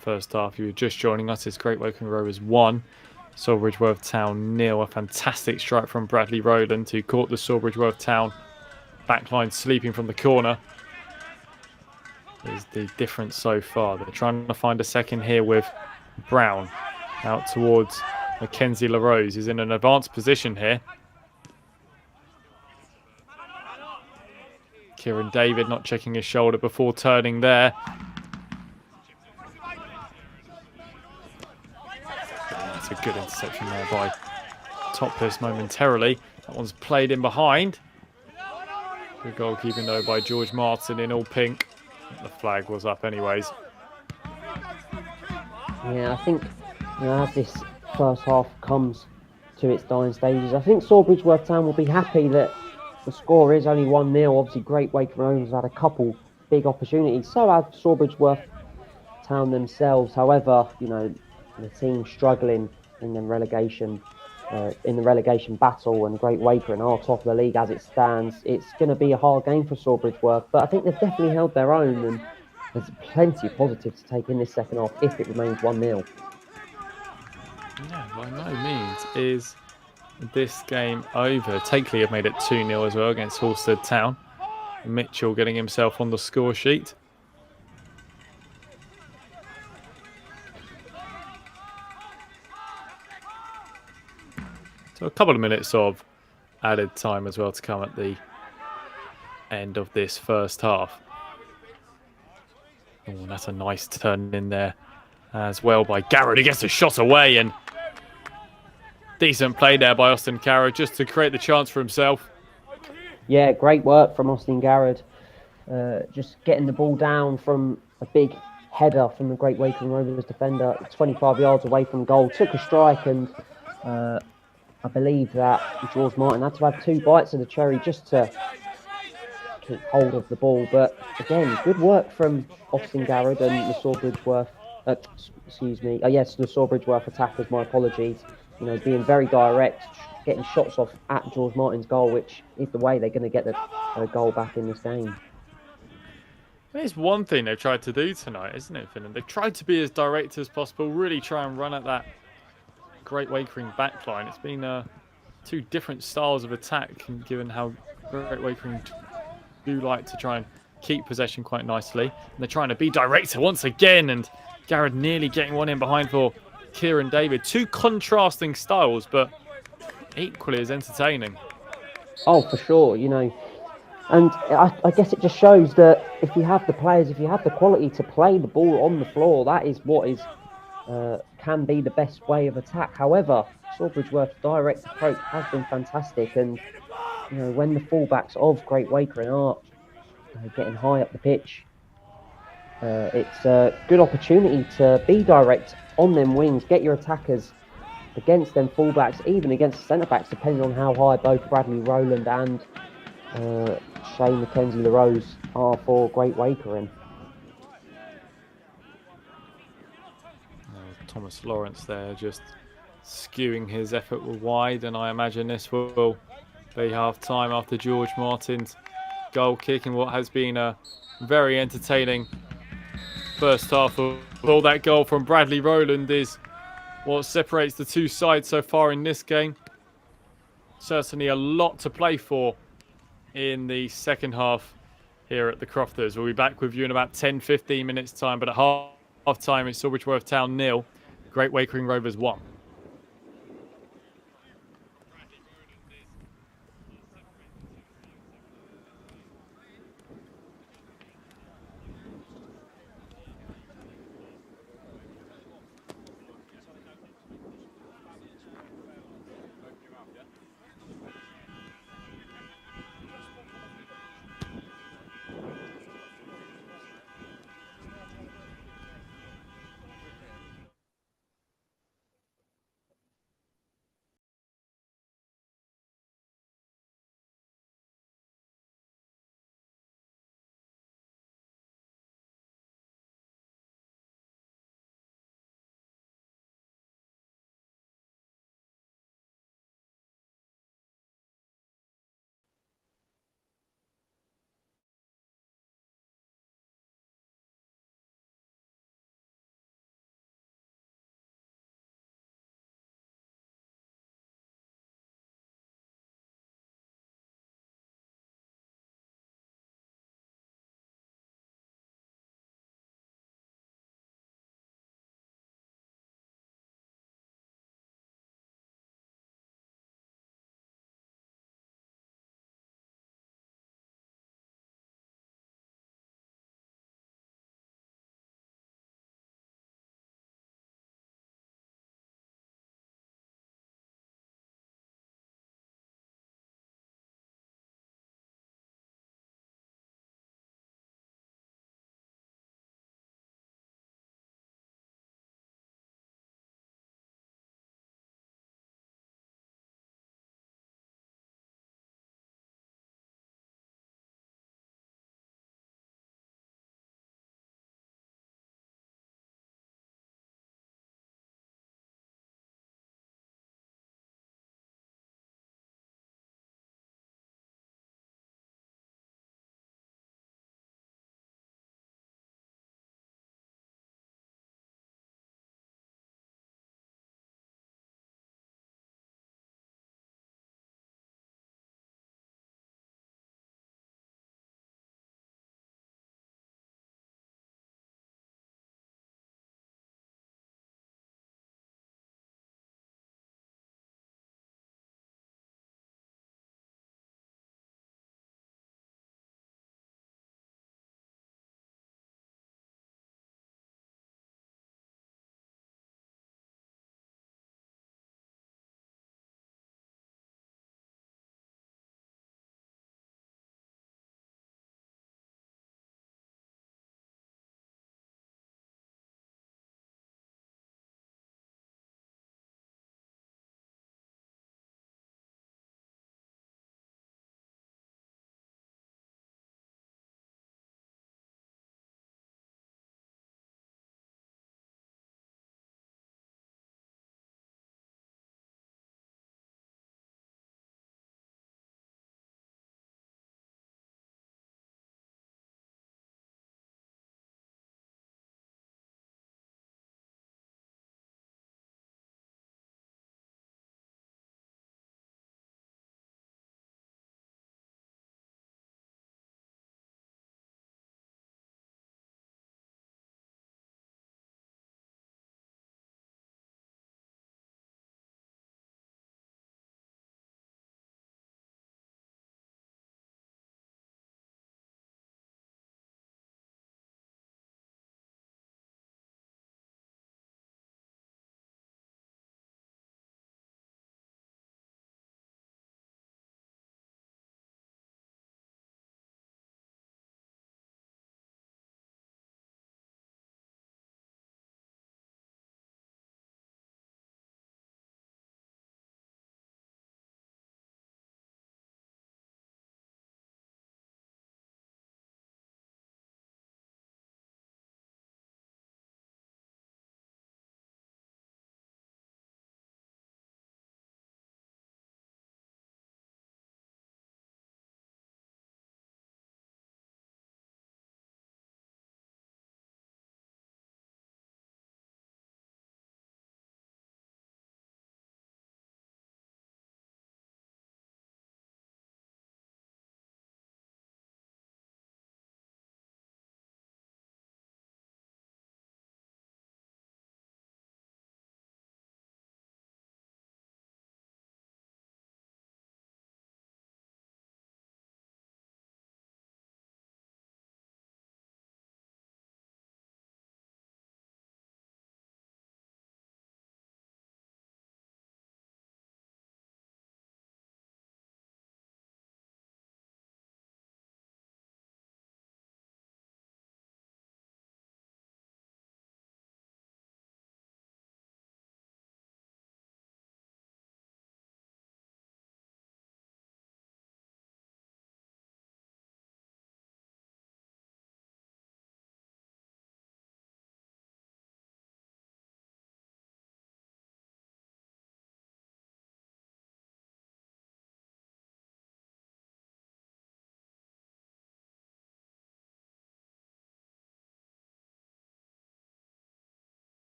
first half. You were just joining us. It's Great Wakering Rovers 1, Sawbridgeworth Town 0. A fantastic strike from Bradley Rowland, who caught the Sawbridgeworth Town backline sleeping from the corner. Is the difference so far. They're trying to find a second here with Brown out towards Mackenzie LaRose. He's in an advanced position here. Kieran David not checking his shoulder before turning there. That's a good interception there by Topless momentarily. That one's played in behind. Good goalkeeping though by George Martin in all pink. The flag was up anyways. Yeah, I think as this first half comes to its dying stages, I think Sawbridgeworth Town will be happy that the score is only 1-0. Obviously, Great Wakering Rovers have had a couple big opportunities. So have Sawbridgeworth Town themselves. However, the team struggling in the relegation battle, and Great Wakering are top of the league as it stands. It's going to be a hard game for Sawbridgeworth, but I think they've definitely held their own, and there's plenty of positives to take in this second half if it remains 1-0. Yeah, by no means is this game over. Takeley have made it 2-0 as well against Halstead Town. Mitchell getting himself on the score sheet. So a couple of minutes of added time as well to come at the end of this first half. Oh, that's a nice turn in there as well by Garrett. He gets a shot away, and decent play there by Austin Garrett just to create the chance for himself. Yeah, great work from Austin Garrett. Just getting the ball down from a big header from the Great Wakering Rovers defender, 25 yards away from goal. Took a strike, and I believe that George Martin had to have 2 bites of the cherry just to keep hold of the ball. But again, good work from Austin Garrett and the Sawbridgeworth. The Sawbridgeworth attackers. My apologies. Being very direct, getting shots off at George Martin's goal, which is the way they're going to get the goal back in this game. There's one thing they've tried to do tonight, isn't it, Finn? They've tried to be as direct as possible, really try and run at that Great Wakering backline. It's been 2 different styles of attack, given how Great Wakering do like to try and keep possession quite nicely. And they're trying to be direct once again, and Garrett nearly getting one in behind for Kieran David. 2 contrasting styles, but equally as entertaining. Oh, for sure, And I guess it just shows that if you have the players, if you have the quality to play the ball on the floor, that is what can be the best way of attack. However, Sawbridgeworth's direct approach has been fantastic, and when the fullbacks of Great Wakering are getting high up the pitch, it's a good opportunity to be direct on them wings, get your attackers against them fullbacks, even against the centre backs, depending on how high both Bradley Rowland and Shane Mackenzie LaRose are for Great Wakering. Thomas Lawrence there just skewing his effort wide, and I imagine this will be half time after George Martin's goal kick in what has been a very entertaining first half. All that goal from Bradley Rowland is what separates the 2 sides so far in this game. Certainly a lot to play for in the second half here at the Crofters. We'll be back with you in about 10-15 minutes time, but at half time it's Sawbridgeworth Town 0, Great Wakering Rovers 1.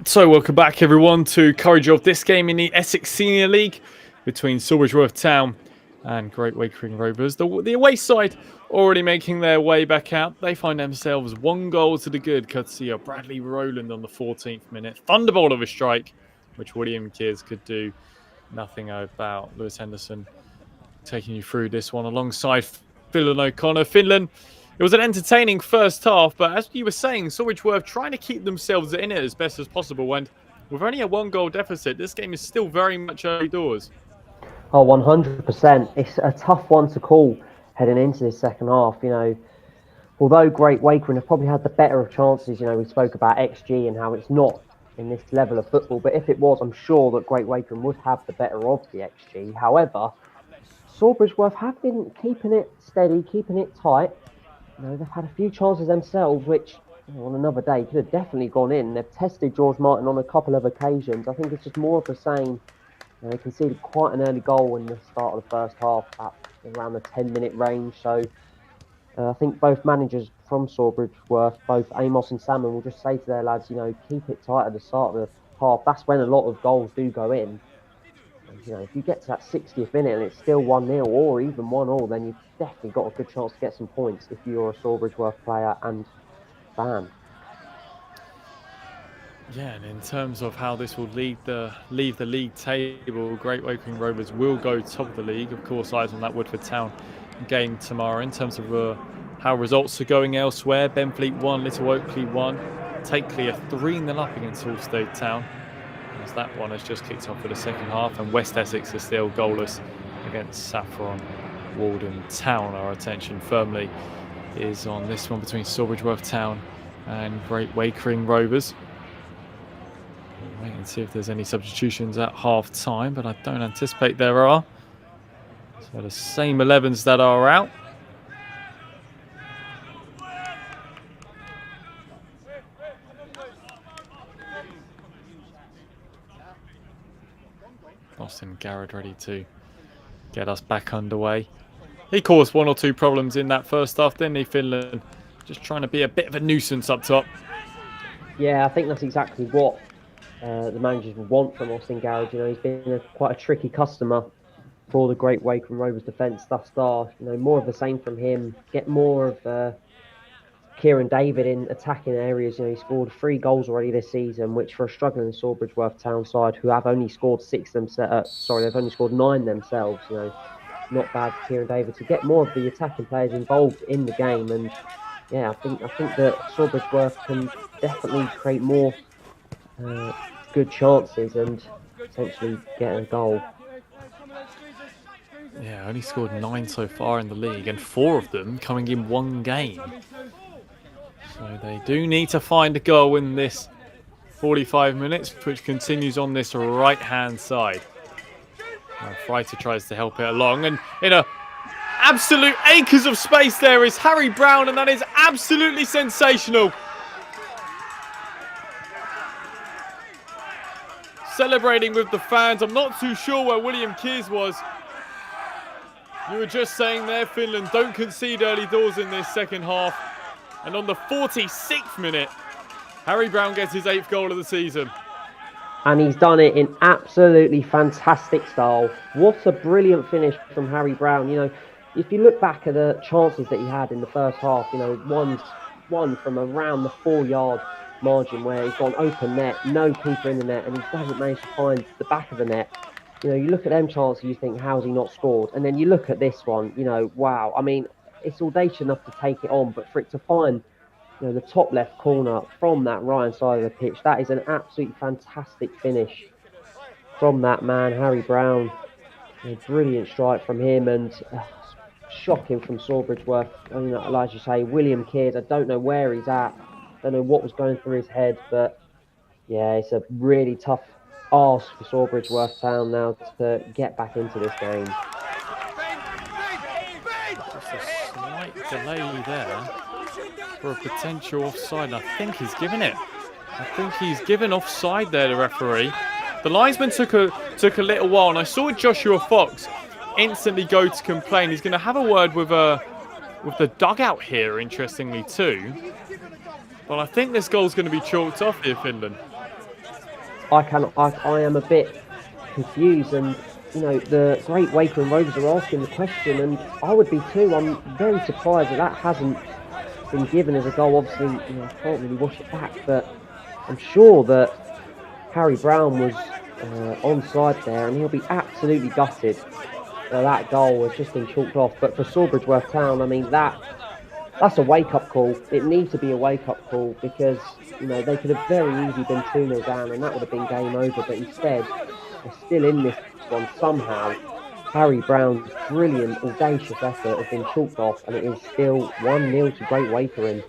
So welcome back everyone to coverage of this game in the Essex Senior League between Sawbridgeworth Town and Great Wakering Rovers. The away side already making their way back out. They find themselves 1 goal to the good, courtesy of Bradley Rowland on the 14th minute. Thunderbolt of a strike, which William Kears could do nothing about. Lewis Henderson taking you through this one alongside Finlan O'Connor. Finlan, it was an entertaining first half, but as you were saying, Sawbridgeworth trying to keep themselves in it as best as possible. And with only a 1-goal deficit, this game is still very much early doors. Oh, 100%. It's a tough one to call heading into this second half. You know, although Great Wakering have probably had the better of chances, you know, we spoke about XG and how it's not in this level of football. But if it was, I'm sure that Great Wakering would have the better of the XG. However, Sawbridgeworth have been keeping it steady, keeping it tight. You know, they've had a few chances themselves, which on another day could have definitely gone in. They've tested George Martin on a couple of occasions. I think it's just more of the same. You know, they conceded quite an early goal in the start of the first half at around the 10-minute range. So I think both managers from Sawbridgeworth, both Amos and Salmon, will just say to their lads, you know, keep it tight at the start of the half. That's when a lot of goals do go in. And, you know, if you get to that 60th minute and it's still 1-0 or even 1-1, then you've definitely got a good chance to get some points if you're a Sawbridgeworth player and fan. Yeah, and in terms of how this will leave the league table, Great Wakering Rovers will go top of the league. Of course, eyes on that Woodford Town game tomorrow. In terms of how results are going elsewhere, Benfleet 1, Little Oakley 1. Takeley are 3-0 up against Hallstate Town, as that one has just kicked off for the second half, and West Essex are still goalless against Saffron Walden Town. Our attention firmly is on this one between Sawbridgeworth Town and Great Wakering Rovers. Wait and see if there's any substitutions at half time, but I don't anticipate there are. So the same 11s that are out. Austin Garrett ready to get us back underway. He caused 1 or 2 problems in that first half, didn't he, Finland? Just trying to be a bit of a nuisance up top. Yeah, I think that's exactly what the managers would want from Austin Garrett. You know, he's been quite a tricky customer for the Great Wakering Rovers defence thus far. You know, more of the same from him. Get more of Kieran David in attacking areas. You know, he scored 3 goals already this season, which for a struggling Sawbridgeworth Town side who have only scored 6 themselves. They've only scored 9 themselves. You know, not bad for Kieran David to get more of the attacking players involved in the game. And yeah, I think that Sawbridgeworth can definitely create more good chances and potentially get a goal. Yeah, only scored 9 so far in the league, and 4 of them coming in 1 game. So they do need to find a goal in this 45 minutes, which continues on this right-hand side. Freiter tries to help it along, and in a absolute acres of space there is Harry Brown, and that is absolutely sensational. Celebrating with the fans. I'm not too sure where William Kears was. You were just saying there, Finland, don't concede early doors in this second half. And on the 46th minute, Harry Brown gets his 8th goal of the season. And he's done it in absolutely fantastic style. What a brilliant finish from Harry Brown. You know, if you look back at the chances that he had in the first half, you know, one from around the 4-yard margin where he's gone open net, no keeper in the net, and he doesn't manage to find the back of the net. You know, you look at them chances, you think, how's he not scored? And then you look at this one, you know, wow. I mean, it's audacious enough to take it on, but for it to find, you know, the top left corner from that right side of the pitch, that is an absolutely fantastic finish from that man, Harry Brown. A brilliant strike from him, and shocking from Sawbridgeworth. You know, like you say, William Kears, I don't know where he's at. Don't know what was going through his head, but yeah, it's a really tough ask for Sawbridgeworth Town now to get back into this game. Just a slight delay there for a potential offside. I think he's given it. I think he's given offside there, the referee. The linesman took a little while, and I saw Joshua Fox instantly go to complain. He's going to have a word with the dugout here, interestingly too. But I think this goal's going to be chalked off here, Finland. I am a bit confused, and the great Wakering Rovers are asking the question, and I would be too. I'm very surprised that hasn't been given as a goal. Obviously, I can't really wash it back, but I'm sure that Harry Brown was onside there, and he'll be absolutely gutted that that goal has just been chalked off. But for Sawbridgeworth Town, I mean, that's a wake-up call. It needs to be a wake-up call, because they could have very easily been 2-0 down, and that would have been game over. But instead, they're still in this one somehow. Harry Brown's brilliant, audacious effort has been chalked off, and it is still 1-0 to Great Wakering.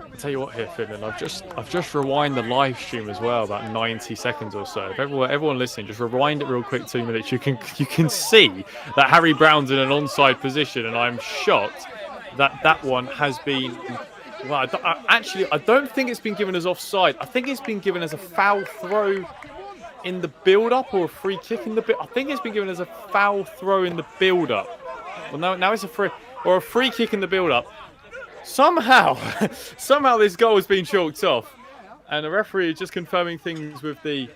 I'll tell you what here, Finland. I've just rewind the live stream as well, about 90 seconds or so. If everyone listening, just rewind it real quick, 2 minutes. You can see that Harry Brown's in an onside position, and I'm shocked that one has been. Well, I don't think it's been given as offside. I think it's been given as a foul throw in the build-up, or a free kick in the I think it's been given as a foul throw in the build-up. Well, now it's a free kick in the build-up. Somehow this goal has been chalked off, and the referee is just confirming things with the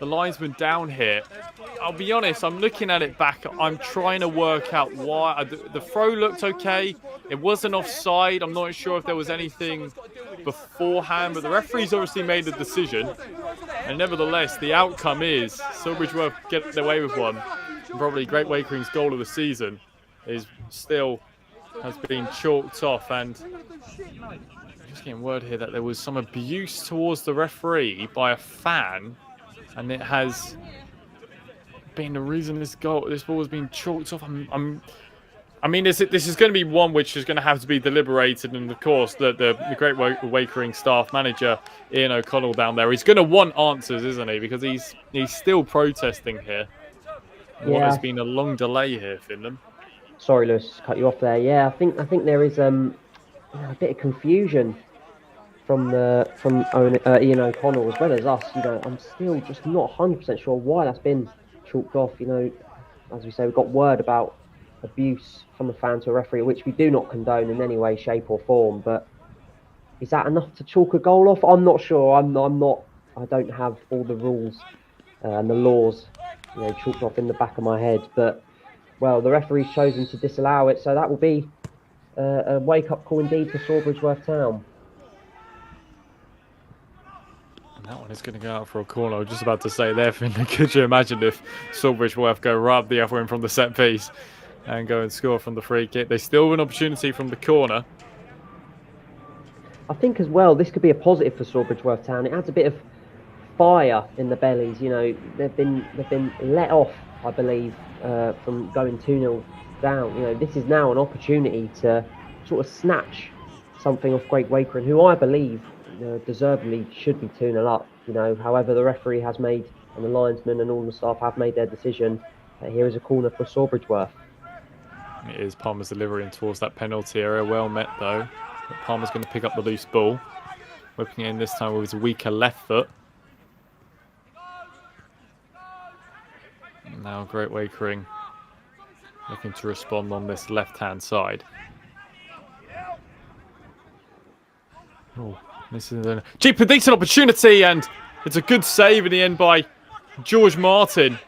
linesman down here. I'll be honest, I'm looking at it back. I'm trying to work out why. The throw looked okay. It wasn't offside. I'm not sure if there was anything beforehand, but the referee's obviously made the decision. And nevertheless, the outcome is Sawbridgeworth get away with one. And probably Great Wakering's goal of the season is still has been chalked off. And I'm just getting word here that there was some abuse towards the referee by a fan, and it has been the reason this ball has been chalked off. I mean, this is going to be one which is going to have to be deliberated, and of course, the Great Wakering staff manager Ian O'Connell down there, he's going to want answers, isn't he? Because he's still protesting here. Yeah. What has been a long delay here, Finland. Sorry, Lewis, cut you off there. Yeah, I think there is a bit of confusion from Ian O'Connell as well as us. I'm still just not 100% sure why that's been chalked off. As we say, we've got word about abuse from a fan to a referee, which we do not condone in any way, shape or form. But is that enough to chalk a goal off? I'm not sure. I'm not. I don't have all the rules and the laws, chalked off in the back of my head. But well, the referee's chosen to disallow it, so that will be a wake-up call indeed for Sawbridgeworth Town. And that one is going to go out for a corner. I was just about to say there, Finley, could you imagine if Sawbridgeworth go right the other end from the set piece and go and score from the free kick? They still have an opportunity from the corner. I think as well, this could be a positive for Sawbridgeworth Town. It adds a bit of fire in the bellies. They've been let off, I believe, from going 2-0 down. This is now an opportunity to sort of snatch something off Great Wakering, who I believe deservedly should be 2-0 up. However, the referee has made, and the linesman and all the staff have made their decision. Here is a corner for Sawbridgeworth. It is Palmer's delivery in towards that penalty area. Well met though. But Palmer's going to pick up the loose ball, whipping it in this time with his weaker left foot. Now Great Wakering looking to respond on this left-hand side. Oh, this is a decent opportunity, and it's a good save in the end by George Martin.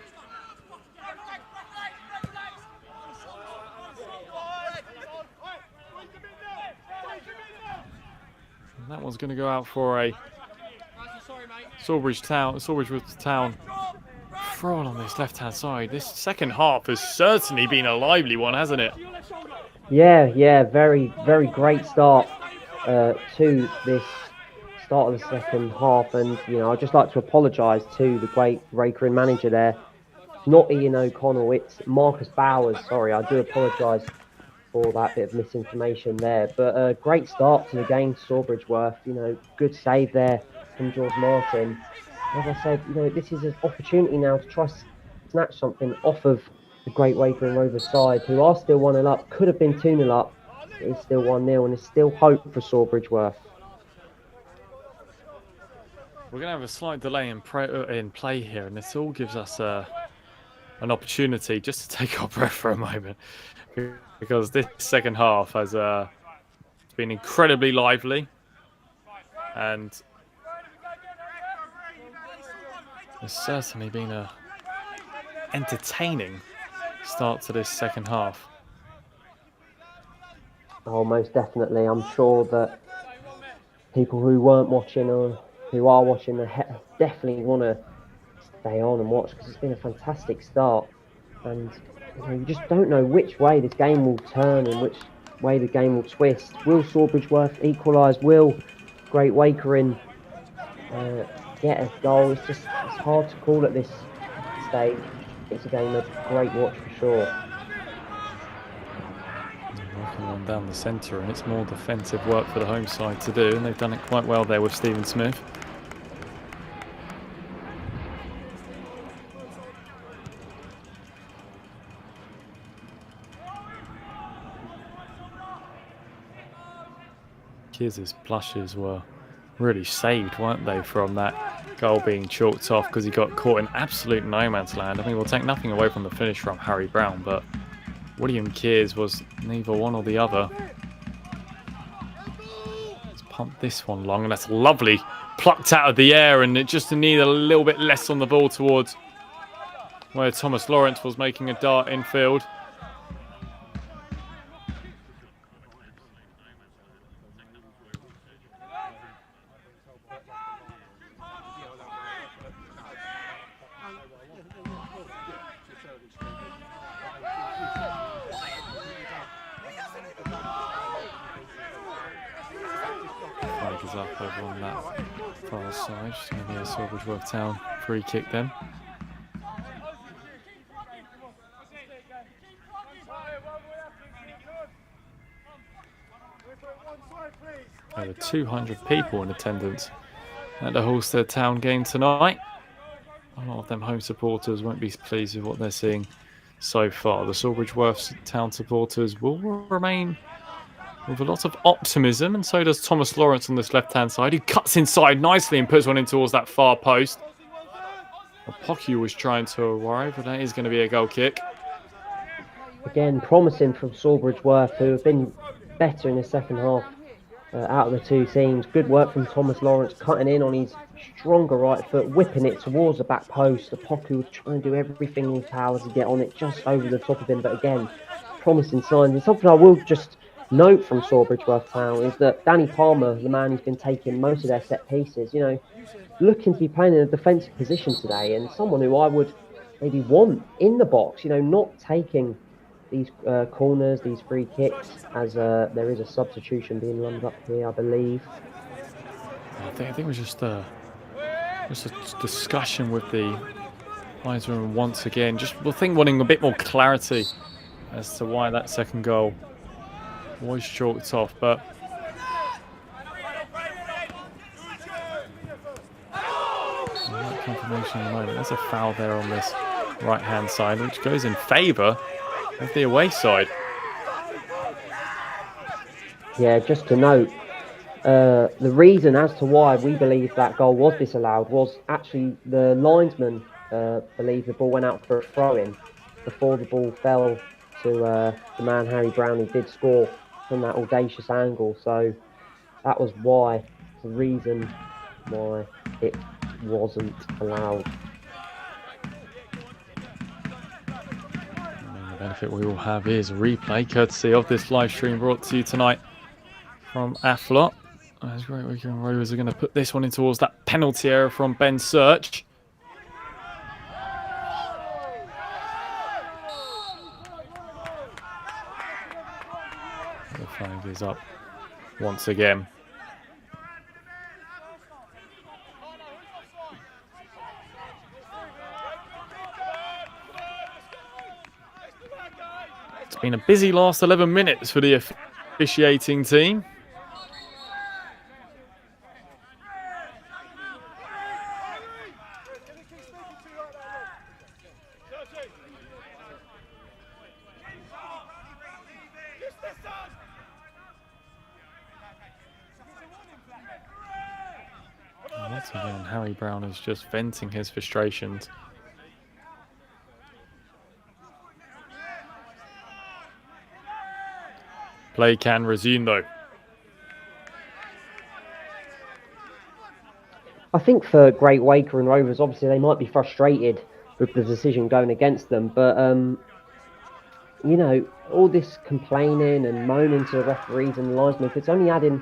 And that one's going to go out for a Sawbridgeworth Town throw on this left-hand side. This second half has certainly been a lively one, hasn't it? Yeah, very, very great start to this start of the second half, and I'd just like to apologise to the Great Wakering manager there. It's not Ian O'Connell, it's Marcus Bowers. Sorry, I do apologise for that bit of misinformation there. But a great start to the game, Sawbridgeworth. Good save there from George Martin. As I said, this is an opportunity now to try to snatch something off of the Great Wakering Rovers side, who are still 1-0 up, could have been 2-0 up. It's still 1-0, and there's still hope for Sawbridgeworth. We're going to have a slight delay in play here, and this all gives us an opportunity just to take our breath for a moment, because this second half has been incredibly lively, and It's certainly been a entertaining start to this second half. Oh, most definitely. I'm sure that people who weren't watching or who are watching definitely want to stay on and watch because it's been a fantastic start. And you just don't know which way this game will turn and which way the game will twist. Will Sawbridgeworth equalise? Will Great Wakering get a goal? It's hard to call at this stage. It's a game of great watch for sure. Working one down the centre, and it's more defensive work for the home side to do, and they've done it quite well there with Stephen Smith. Kiz's plushes were really saved, weren't they, from that goal being chalked off because he got caught in absolute no man's land. I mean, we'll take nothing away from the finish from Harry Brown, but William Kears was neither one or the other. Let's pump this one long, and that's lovely. Plucked out of the air, and it just needed a little bit less on the ball towards where Thomas Lawrence was making a dart infield. Up over on that far side. It's going to be a Sawbridgeworth Town free kick then. Over 200 people in attendance at the Halstead Town game tonight. A lot of them home supporters won't be pleased with what they're seeing so far. The Sawbridgeworth Town supporters will remain with a lot of optimism, and so does Thomas Lawrence on this left-hand side, who cuts inside nicely and puts one in towards that far post. Opoku was trying to arrive, but that is going to be a goal kick. Again, promising from Sawbridgeworth, who have been better in the second half out of the two teams. Good work from Thomas Lawrence, cutting in on his stronger right foot, whipping it towards the back post. Opoku was trying to do everything in his power to get on it just over the top of him, but again, promising signs. And something I will just note from Sawbridgeworth Town is that Danny Palmer, the man who's been taking most of their set pieces, looking to be playing in a defensive position today, and someone who I would maybe want in the box, not taking these corners, these free kicks, as there is a substitution being lined up here, I believe. I think it was just a discussion with the linesman once again. Just wanting a bit more clarity as to why that second goal was chalked off, but confirmation in the moment. There's a foul there on this right-hand side, which goes in favour of the away side. Yeah, just to note, the reason as to why we believe that goal was disallowed was actually the linesman believed the ball went out for a throw-in before the ball fell to the man Harry Brown, who did score from that audacious angle. So that was why, the reason why it wasn't allowed. And the benefit we will have is replay, courtesy of this live stream brought to you tonight from AFLOT. As Great Wakering Rovers are going to put this one in towards that penalty area from Ben Search. The flag is up once again. It's been a busy last 11 minutes for the officiating team. Once again, Harry Brown is just venting his frustrations. Play can resume though. I think for Great Wakering Rovers, obviously they might be frustrated with the decision going against them, but all this complaining and moaning to the referees and linesmen, it's only adding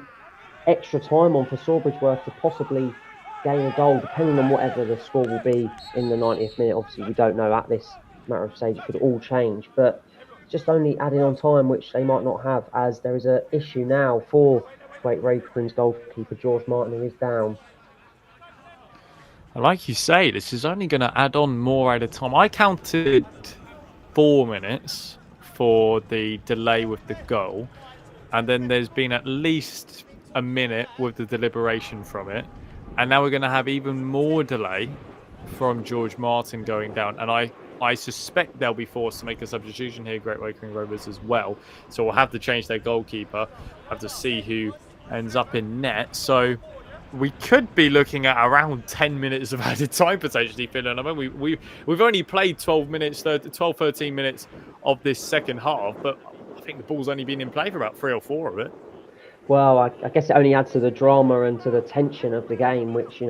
extra time on for Sawbridgeworth to possibly gain a goal, depending on whatever the score will be in the 90th minute. Obviously, we don't know at this matter of stage; it could all change, but just only adding on time, which they might not have, as there is an issue now for Great Wakering's goalkeeper George Martin, who is down. And like you say, this is only going to add on more at a time. I counted 4 minutes for the delay with the goal, and then there's been at least a minute with the deliberation from it, and now we're going to have even more delay from George Martin going down, and I suspect they'll be forced to make a substitution here, Great Wakering Rovers as well, so we'll have to change their goalkeeper, have to see who ends up in net. So we could be looking at around 10 minutes of added time potentially, Finland. I mean, we've only played 13 minutes of this second half, but I think the ball's only been in play for about 3 or 4 of it. Well, I guess it only adds to the drama and to the tension of the game, which,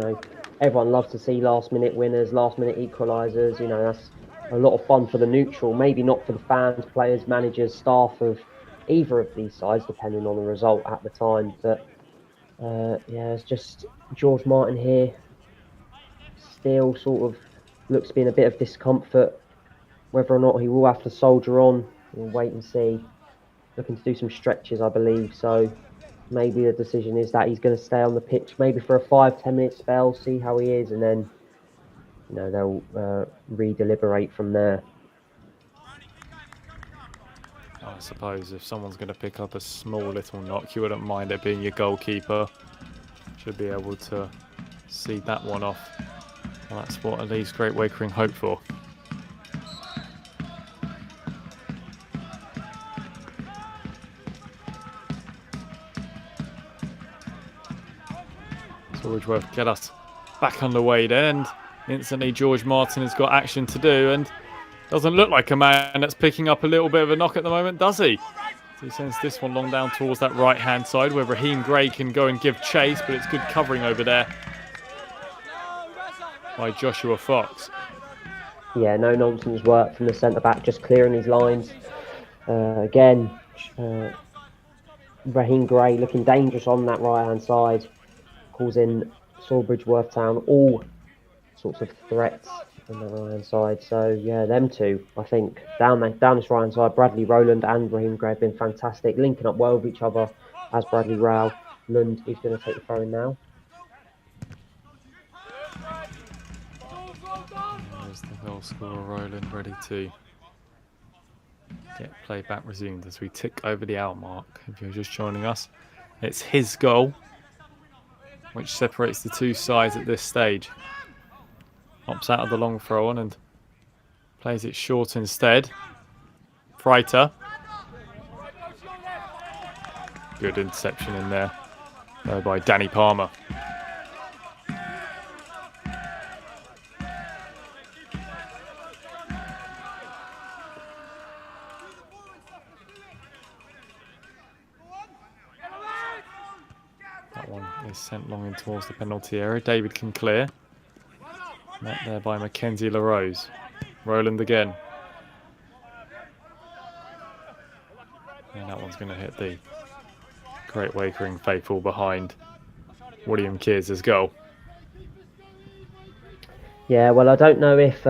everyone loves to see last-minute winners, last-minute equalisers. That's a lot of fun for the neutral, maybe not for the fans, players, managers, staff of either of these sides, depending on the result at the time. But, it's just George Martin here still sort of looks to be in a bit of discomfort. Whether or not he will have to soldier on, we'll wait and see. Looking to do some stretches, I believe, so maybe the decision is that he's going to stay on the pitch, maybe for a 5-10 minute spell, see how he is, and then they'll re-deliberate from there. I suppose if someone's going to pick up a small little knock, you wouldn't mind it being your goalkeeper. Should be able to see that one off. Well, that's what at least Great Wakering hope for. Sawbridgeworth get us back underway then, and instantly George Martin has got action to do, and doesn't look like a man that's picking up a little bit of a knock at the moment, does he? So he sends this one long down towards that right-hand side where Raheem Gray can go and give chase, but it's good covering over there by Joshua Fox. Yeah, no nonsense work from the centre-back, just clearing his lines. Again, Raheem Gray looking dangerous on that right-hand side, causing Sawbridgeworth Town all sorts of threats on the right-hand side. So, yeah, them two, I think, down this right-hand side, Bradley Rowland and Raheem Gray have been fantastic, linking up well with each other as Bradley Rowland is going to take the throw in now. There's the goal scorer, Rowland, ready to get play back resumed as we tick over the hour mark. If you're just joining us, it's his goal, which separates the two sides at this stage. Opts out of the long throw on and plays it short instead. Freiter. Good interception in there by Danny Palmer. That one is sent long in towards the penalty area. David can clear. Met there by Mackenzie LaRose. Rowland again. And that one's going to hit the Great Wakering faithful behind William Kears' goal. Yeah, well, I don't know if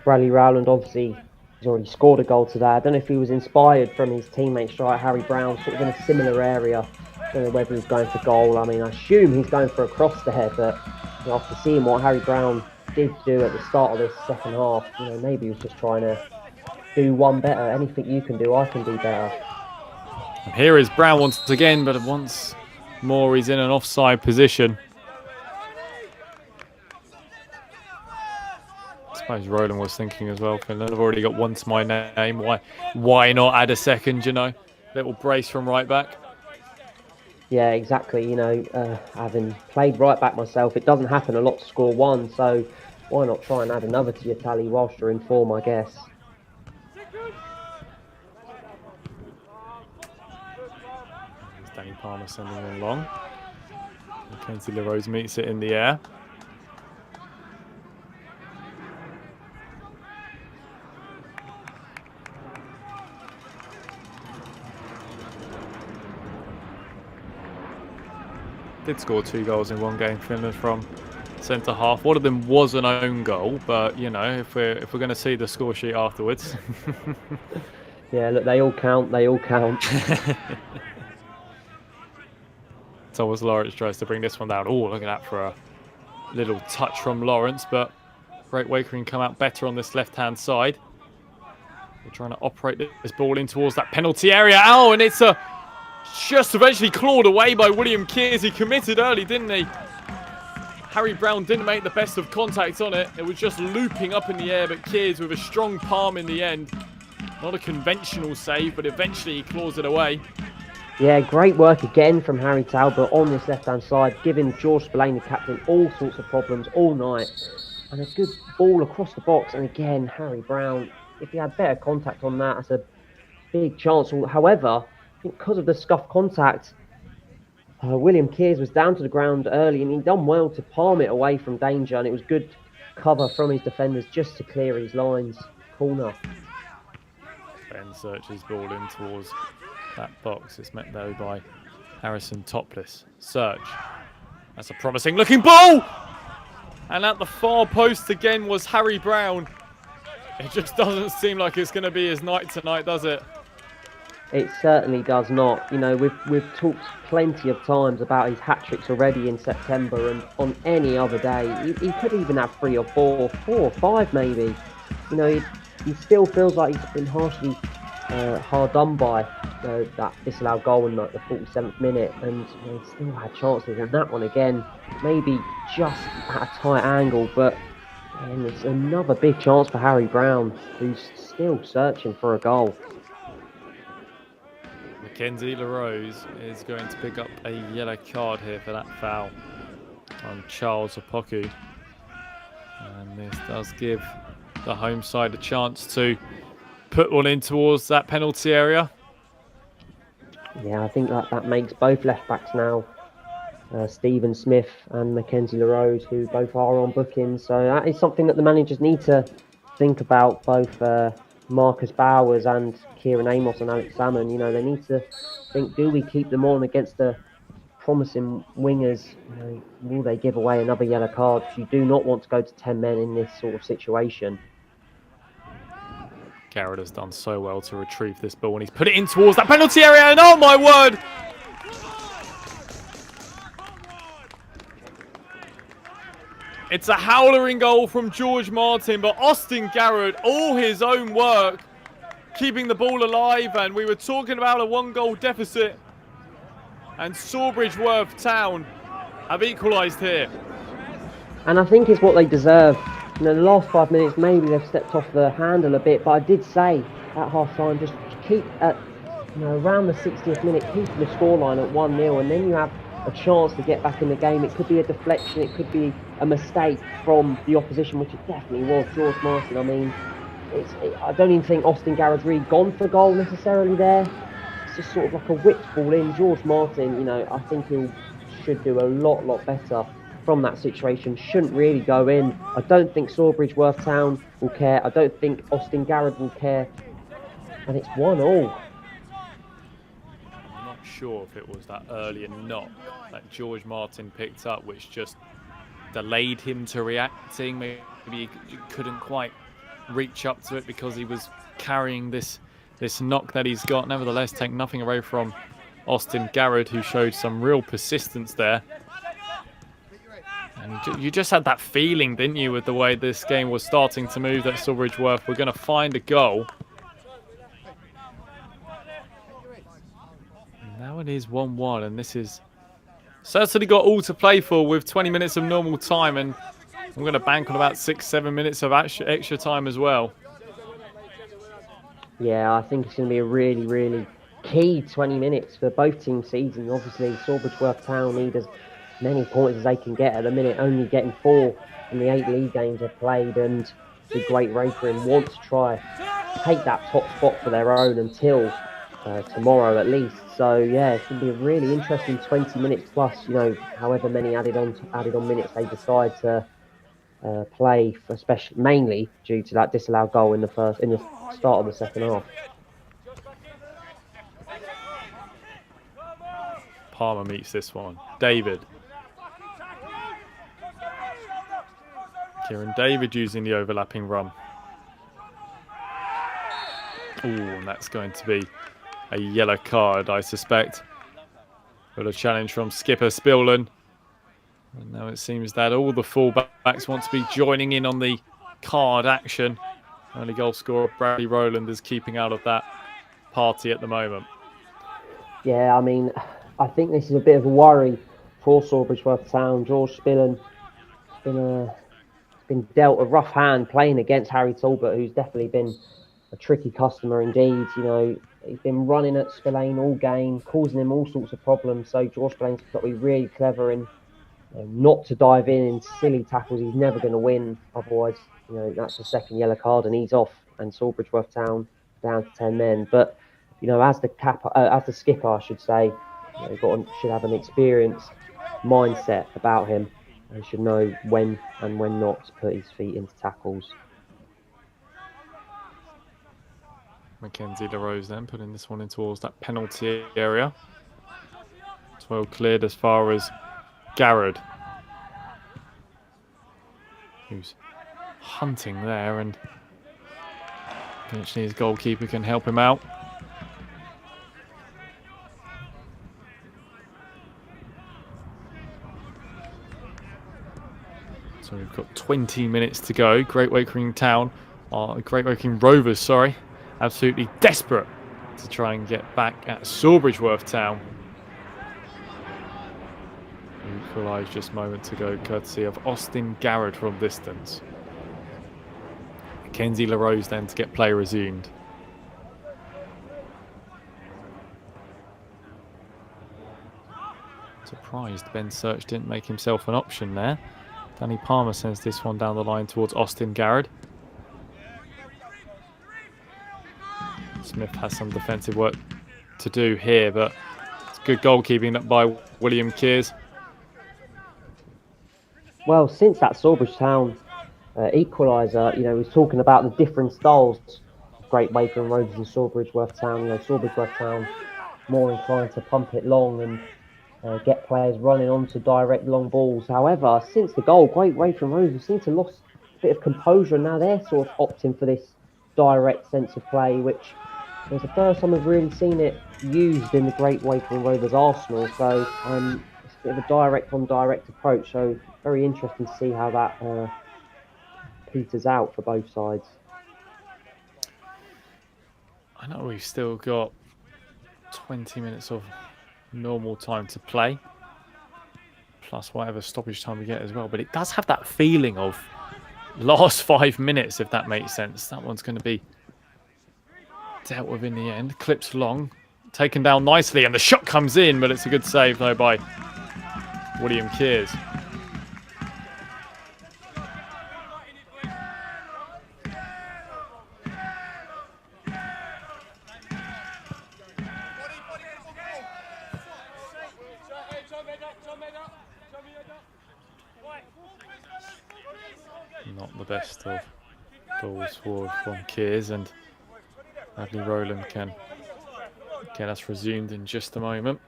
Bradley Rowland obviously has already scored a goal today. I don't know if he was inspired from his teammate striker Harry Brown, sort of in a similar area. I don't know whether he's going for goal. I mean, I assume he's going for a cross there, but after seeing what Harry Brown did do at the start of this second half, maybe he was just trying to do one better. Anything you can do, I can do better. And here is Brown once again, but once more he's in an offside position. I suppose Rowland was thinking as well, Finland, I've already got one to my name. Why not add a second, Little brace from right back. Yeah, exactly. Having played right back myself, it doesn't happen a lot to score one, so why not try and add another to your tally whilst you're in form, I guess. There's Danny Palmer sending it along. Mackenzie LaRose meets it in the air. did score 2 goals in one game, Finland, from centre half. One of them was an own goal, but you know, if we're going to see the score sheet afterwards. Yeah, look, they all count. They all count. Thomas Lawrence tries to bring this one down. Oh, look at that for a little touch from Lawrence, but Great Wakering come out better on this left-hand side. We're trying to operate this ball in towards that penalty area. Oh, and it's just eventually clawed away by William Kears. He committed early, didn't he? Harry Brown didn't make the best of contact on it. It was just looping up in the air, but Kears with a strong palm in the end. Not a conventional save, but eventually he claws it away. Yeah, great work again from Harry Talbot on this left-hand side, giving George Spillane, the captain, all sorts of problems all night. And a good ball across the box. And again, Harry Brown, if he had better contact on that, that's a big chance. However, because of the scuff contact, William Kears was down to the ground early, and he done well to palm it away from danger. And it was good cover from his defenders just to clear his lines. Corner. Ben searches ball in towards that box. It's met though by Harrison Topless. Search. That's a promising looking ball! And at the far post again was Harry Brown. It just doesn't seem like it's going to be his night tonight, does it? It certainly does not. You know, we've talked plenty of times about his hat-tricks already in September, and on any other day, he could even have 3 or 4 or 5 maybe. You know, he still feels like he's been harshly hard done by that disallowed goal in like the 47th minute, and you know, he still had chances, and that one again, maybe just at a tight angle, but and it's another big chance for Harry Brown, who's still searching for a goal. Mackenzie LaRose is going to pick up a yellow card here for that foul on Charles Opoku. And this does give the home side a chance to put one in towards that penalty area. Yeah, I think that makes both left-backs now, Stephen Smith and Mackenzie LaRose, who both are on bookings. So that is something that the managers need to think about, both Marcus Bowers and Kieran Amos and Alex Salmon. You know, they need to think, do we keep them on against the promising wingers? You know, will they give away another yellow card? You do not want to go to 10 men in this sort of situation. Garrett has done so well to retrieve this ball, and he's put it in towards that penalty area, and oh my word! It's a howling goal from George Martin, but Austin Garrett, all his own work, keeping the ball alive, and we were talking about a 1-goal deficit, and Sawbridgeworth Town have equalised here. And I think it's what they deserve. You know, the last 5 minutes, maybe they've stepped off the handle a bit, but I did say at half-time, just keep at, you know, around the 60th minute, keep the scoreline at 1-0, and then you have a chance to get back in the game. It could be a deflection, it could be a mistake from the opposition, which it definitely was. George Martin, I mean, I don't even think Austin Garrett's really gone for goal necessarily there. It's just sort of like a whipped ball in. George Martin, you know, I think he should do a lot better from that situation. Shouldn't really go in. I don't think Sawbridgeworth Town will care. I don't think Austin Garrett will care. And it's 1-1. I'm not sure if it was that earlier knock that George Martin picked up, which just delayed him to reacting. Maybe he couldn't quite reach up to it because he was carrying this knock that he's got. Nevertheless, take nothing away from Austin Garrett, who showed some real persistence there. And you just had that feeling, didn't you, with the way this game was starting to move, that Sawbridgeworth were going to find a goal. And now it is 1-1, and this is certainly got all to play for with 20 minutes of normal time, and I'm going to bank on about 6-7 minutes of extra time as well. Yeah, I think it's going to be a really key 20 minutes for both teams' season. Obviously, Sawbridgeworth Town need as many points as they can get at the minute, only getting 4 in the 8 league games they've played, and the Great Wakering want to try take that top spot for their own until tomorrow at least. So yeah, it's going to be a really interesting 20 minutes plus, you know, however many added on minutes they decide to play, for mainly due to that disallowed goal in the start of the second half. Palmer meets this one. David Kieran David using the overlapping run. Oh, and that's going to be a yellow card, I suspect. But a challenge from skipper Spillman. And now it seems that all the fullbacks want to be joining in on the card action. Only goal scorer Bradley Rowland is keeping out of that party at the moment. Yeah, I mean, I think this is a bit of a worry for Sawbridgeworth Town. George Spillman been dealt a rough hand playing against Harry Talbot, who's definitely been a tricky customer indeed. You know, he's been running at Spillane all game, causing him all sorts of problems. So George Spillane's got to be really clever and not to dive in silly tackles. He's never going to win. Otherwise, you know, that's the second yellow card and he's off. And Sawbridgeworth Town down to 10 men. But you know, as the skipper, I should say, you know, should have an experienced mindset about him. He should know when and when not to put his feet into tackles. Mackenzie LaRose then putting this one in towards that penalty area. It's well cleared as far as Garrod, who's hunting there, and eventually his goalkeeper can help him out. So we've got 20 minutes to go. Great Wakering Rovers, sorry, absolutely desperate to try and get back at Sawbridgeworth Town. Equalised just a moment to go, courtesy of Austin Garrod from distance. Mackenzie LaRose then to get play resumed. Surprised Ben Search didn't make himself an option there. Danny Palmer sends this one down the line towards Austin Garrod. Smith has some defensive work to do here, but it's good goalkeeping up by William Kears. Well, since that Sawbridge Town equaliser, you know, we're talking about the different styles. Great Wakering Rovers and Sawbridgeworth Town. You know, Sawbridgeworth Town more inclined to pump it long and get players running onto direct long balls. However, since the goal, Great Wakering Rovers seem to have lost a bit of composure, and now they're sort of opting for this direct sense of play, which is the first time I've really seen it used in the Great Wakering Rovers arsenal. So it's a bit of a direct on direct approach. So very interesting to see how that peters out for both sides. I know we've still got 20 minutes of normal time to play, plus whatever stoppage time we get as well, but it does have that feeling of last 5 minutes, if that makes sense. That one's going to be dealt with in the end. Clips long, taken down nicely, and the shot comes in, but it's a good save though by William Kears. Not the best of balls forward from Kears, and Bradley Rowland can get us resumed in just a moment.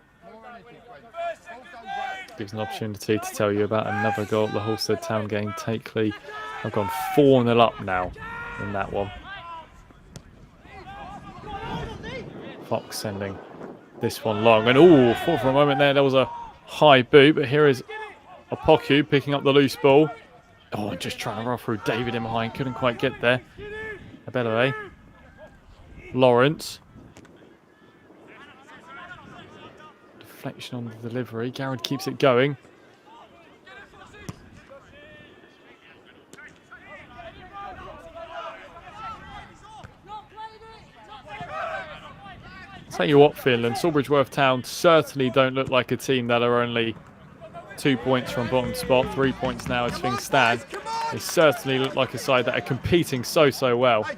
Gives an opportunity to tell you about another goal at the Halstead Town game. Takeley have gone 4-0 up now in that one. Fox sending this one long, and thought for a moment there was a high boot, but here is Opoku picking up the loose ball. And just trying to run through David in behind. Couldn't quite get there. Abelaway. Lawrence. Deflection on the delivery. Garrod keeps it going. I'll tell you what, Finland, Sawbridgeworth Town certainly don't look like a team that are only 2 points from bottom spot, 3 points now as things stand. They certainly look like a side that are competing so well.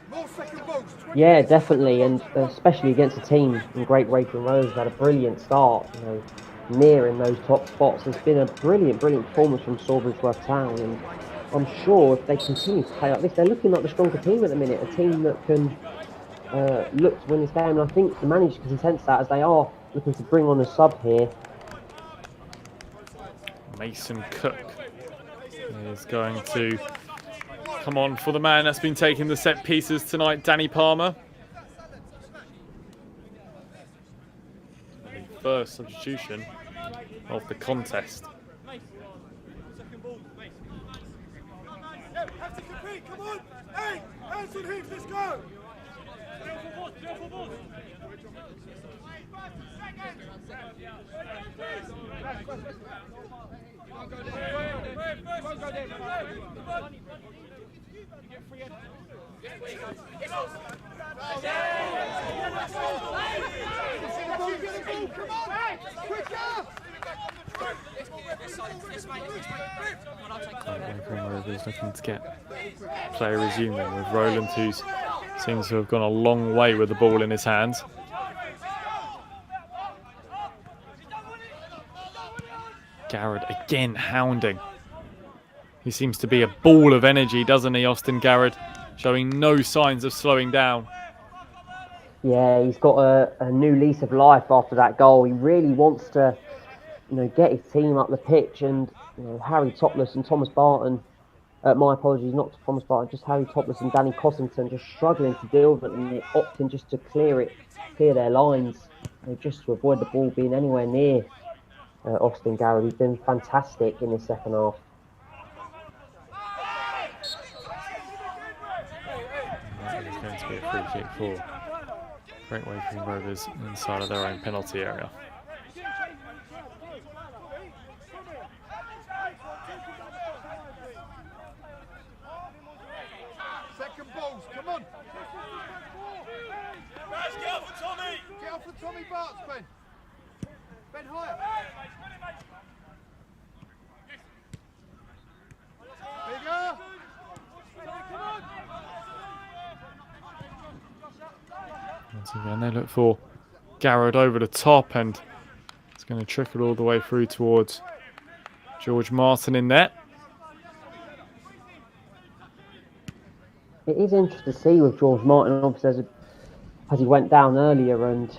Yeah, definitely, and especially against a team in Great Wakering Rovers had a brilliant start, you know, nearing those top spots. It's been a brilliant performance from Sawbridgeworth Town, and I'm sure if they continue to play like this, they're looking like the stronger team at the minute, a team that can look to win this game, and I think the manager can sense that as they are looking to bring on a sub here. Mason Cook is going to come on for the man that's been taking the set pieces tonight, Danny Palmer. The first substitution of the contest. Have to compete, come on! Hey, hands on hips, let's go! Wakering Rovers looking to get play resumed then with Roland, who seems to have gone a long way with the ball in his hands. Garrett again hounding. He seems to be a ball of energy, doesn't he, Austin Garrett? Showing no signs of slowing down. Yeah, he's got a new lease of life after that goal. He really wants to, get his team up the pitch. And Harry Topless and Thomas Barton, my apologies, not to Thomas Barton, just Harry Topless and Danny Cossington just struggling to deal with it, and they're opting just to clear their lines, just to avoid the ball being anywhere near Austin Garrett. He's been fantastic in his second half. It's going to be a free kick for Great Wakering Rovers inside of their own penalty area. Second balls, come on! Get off for Tommy! Get off for Tommy Barts, Ben! Ben higher! Bigger! Come on! Once again, they look for Garrett over the top, and it's going to trickle all the way through towards George Martin in net. It is interesting to see with George Martin, obviously, as he went down earlier, and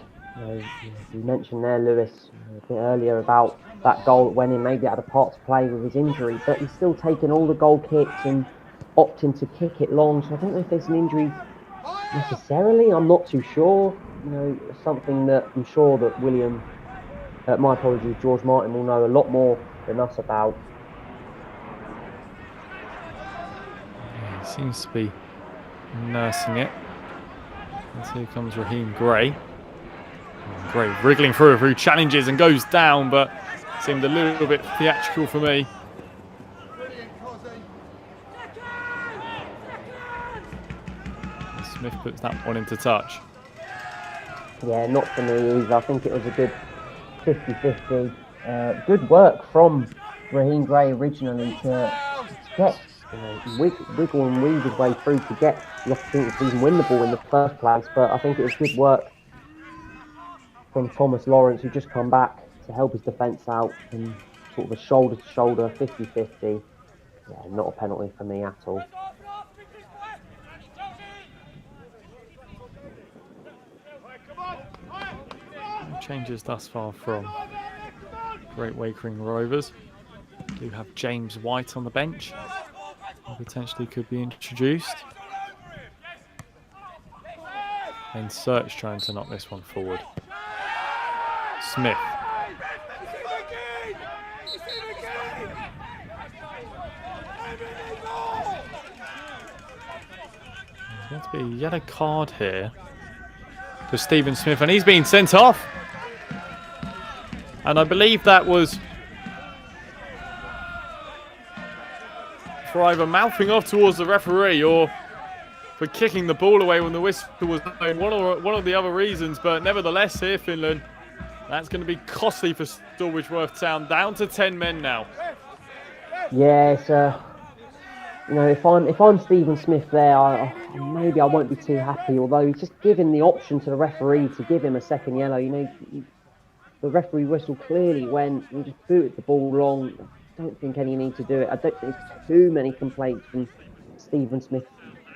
you mentioned there, Lewis, a bit earlier about that goal that went in, maybe had a part to play with his injury, but he's still taking all the goal kicks and opting to kick it long, so I don't know if there's an injury necessarily. I'm not too sure. Something that I'm sure that William, my apologies, George Martin will know a lot more than us about. Yeah, he seems to be nursing it. And here comes Raheem Gray. Gray wriggling through challenges and goes down, but seemed a little bit theatrical for me. Smith puts that one into touch. Yeah, not for me either. I think it was a good 50-50. Good work from Raheem Gray originally to get wiggle and weave his way through to get the opportunity to even win the ball in the first place. But I think it was good work from Thomas Lawrence, who just come back to help his defence out, and sort of a shoulder-to-shoulder 50-50. Yeah, not a penalty for me at all. Changes thus far from Great Wakering Rovers. Do have James White on the bench, who potentially could be introduced. And Search trying to knock this one forward. Smith. There's going to be a yellow card here for Stephen Smith, and he's been sent off. And I believe that was for either mouthing off towards the referee or for kicking the ball away when the whistle was blown. One of the other reasons, but nevertheless here, Finland, that's going to be costly for Sawbridgeworth Town. Down to 10 men now. Yeah, it's if I'm Stephen Smith there, maybe I won't be too happy. Although he's just giving the option to the referee to give him a second yellow. The referee whistle clearly went. He just booted the ball long. I don't think any need to do it. I don't think there's too many complaints from Stephen Smith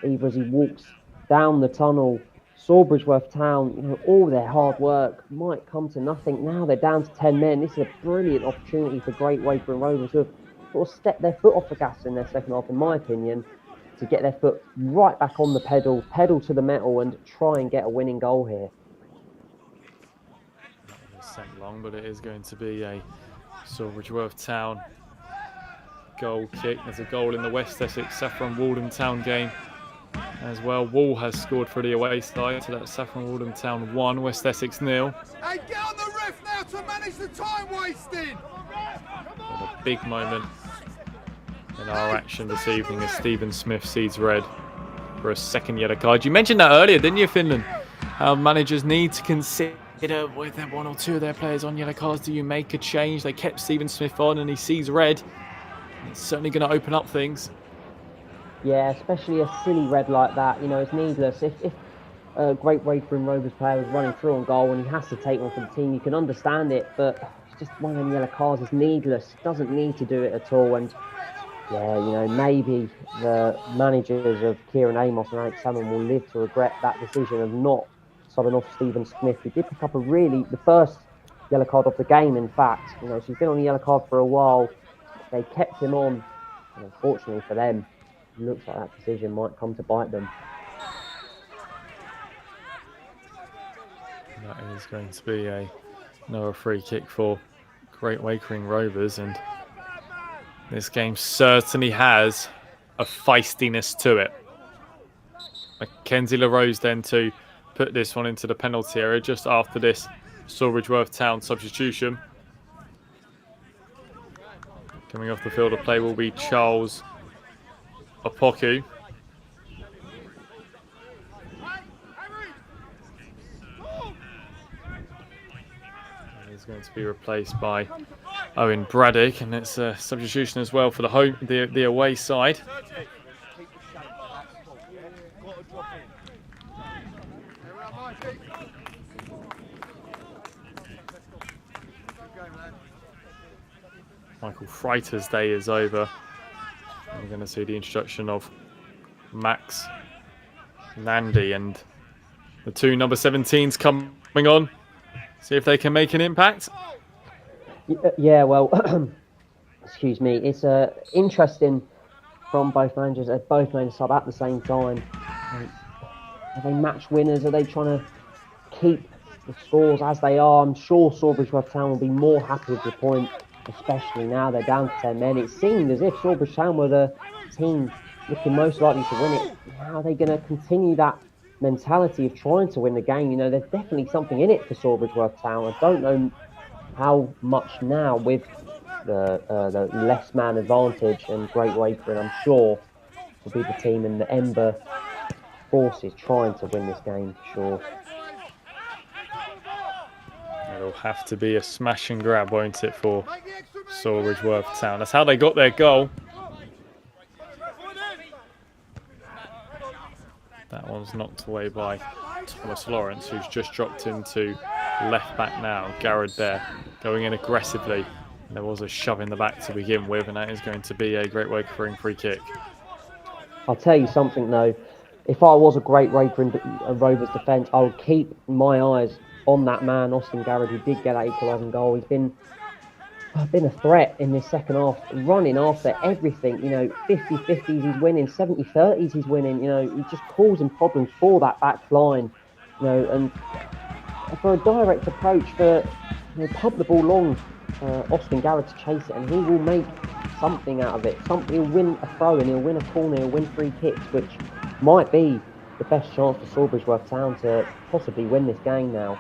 either as he walks down the tunnel. Sawbridgeworth Town, all their hard work might come to nothing. Now they're down to 10 men. This is a brilliant opportunity for Great Wakering Rovers, who have sort of stepped their foot off the gas in their second half, in my opinion, to get their foot right back on the pedal to the metal and try and get a winning goal here. Not sent long, but it is going to be a Sawbridgeworth Town goal kick. There's a goal in the West Essex Saffron Walden Town game as well. Wall has scored for the away side, so that's Saffron Walden Town 1, West Essex 0. Hey, get on the ref now to manage the time wasting. A big moment in our action this evening as Stephen Smith sees red for a second yellow card. You mentioned that earlier, didn't you, Finland? How managers need to consider with their 1 or 2 of their players on yellow cards. Do you make a change? They kept Stephen Smith on and he sees red. It's certainly going to open up things. Yeah, especially a silly red like that. You know, it's needless. If a great Wakering Rovers player was running through on goal and he has to take one for the team, you can understand it, but it's just one of them yellow cards. It's needless. Doesn't need to do it at all. And yeah, you know, maybe the managers of Kieran Amos and Alex Salmon will live to regret that decision of not subbing off Stephen Smith. He did pick up the first yellow card of the game, in fact. You know, so he's been on a yellow card for a while. They kept him on, and unfortunately for them, it looks like that decision might come to bite them. That is going to be another free kick for Great Wakering Rovers, and this game certainly has a feistiness to it. Mackenzie LaRose then to put this one into the penalty area just after this Sawbridgeworth Town substitution. Coming off the field of play will be Charles Opoku. He's going to be replaced by Owen Braddock, and it's a substitution as well for the away side. Michael Freiter's day is over. We're going to see the introduction of Max Nandy and the 2 number 17s coming on. See if they can make an impact. Yeah, well, excuse me. It's interesting from both managers. Both managers sub at the same time. Are they match winners? Are they trying to keep the scores as they are? I'm sure Sawbridgeworth Town will be more happy with the point, especially now they're down to 10 men. It seemed as if Sawbridge Town were the team looking most likely to win it. How are they going to continue that mentality of trying to win the game? You know, there's definitely something in it for Sawbridgeworth Town. I don't know how much now with the less man advantage and Great Wakering, I'm sure, will be the team in the Ember forces trying to win this game for sure. It'll have to be a smash and grab, won't it, for Sawbridgeworth Town? That's how they got their goal. That one's knocked away by Thomas Lawrence, who's just dropped into left back now. Garrett there going in aggressively. And there was a shove in the back to begin with, and that is going to be a Great Wakering free kick. I'll tell you something though. If I was a Great Wakering Rovers defence, I would keep my eyes on that man, Austin Garrett, who did get that equalising goal. He's been a threat in this second half, running after everything. You know, 50-50s he's winning, 70-30s he's winning. You know, he's just causing problems for that back line. You know, and for a direct approach, pump the ball long, Austin Garrett to chase it, and he will make something out of it. He'll win a throw and he'll win a corner, he'll win free kicks, which might be the best chance for Sawbridgeworth Town to possibly win this game now.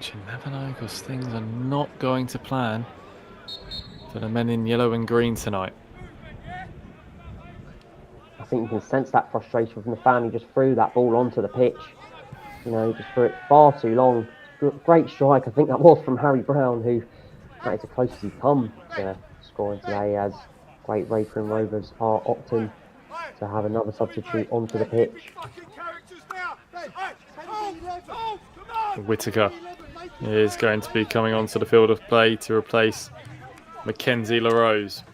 You never know, because things are not going to plan for the men in yellow and green tonight. I think you can sense that frustration from the fan who just threw that ball onto the pitch. You know, just threw it far too long. Great strike, I think that was from Harry Brown, who that is the closest he's come to scoring today, as Great Wakering Rovers are opting to have another substitute onto the pitch. Whittaker is going to be coming onto the field of play to replace Mackenzie LaRose.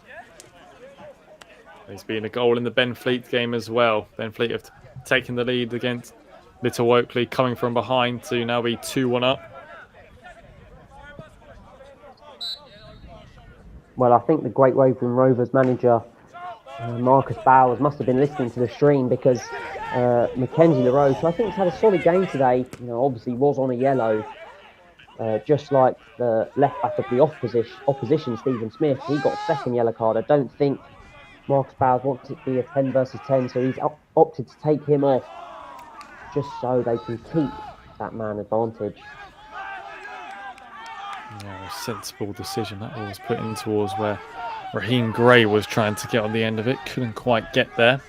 There's been a goal in the Benfleet game as well. Benfleet have taken the lead against Little Oakley, coming from behind to now be 2-1 up. Well, I think the Great Wakering Rovers manager, Marcus Bowers, must have been listening to the stream, because Mackenzie LaRoche, who I think has had a solid game today, obviously was on a yellow, just like the left back of the opposition, Stephen Smith. He got a second yellow card. I don't think Marcus Bowers wants it to be a 10 versus 10, so he's opted to take him off just so they can keep that man advantage. Yeah, a sensible decision. That was put in towards where Raheem Gray was trying to get on the end of it. Couldn't quite get there.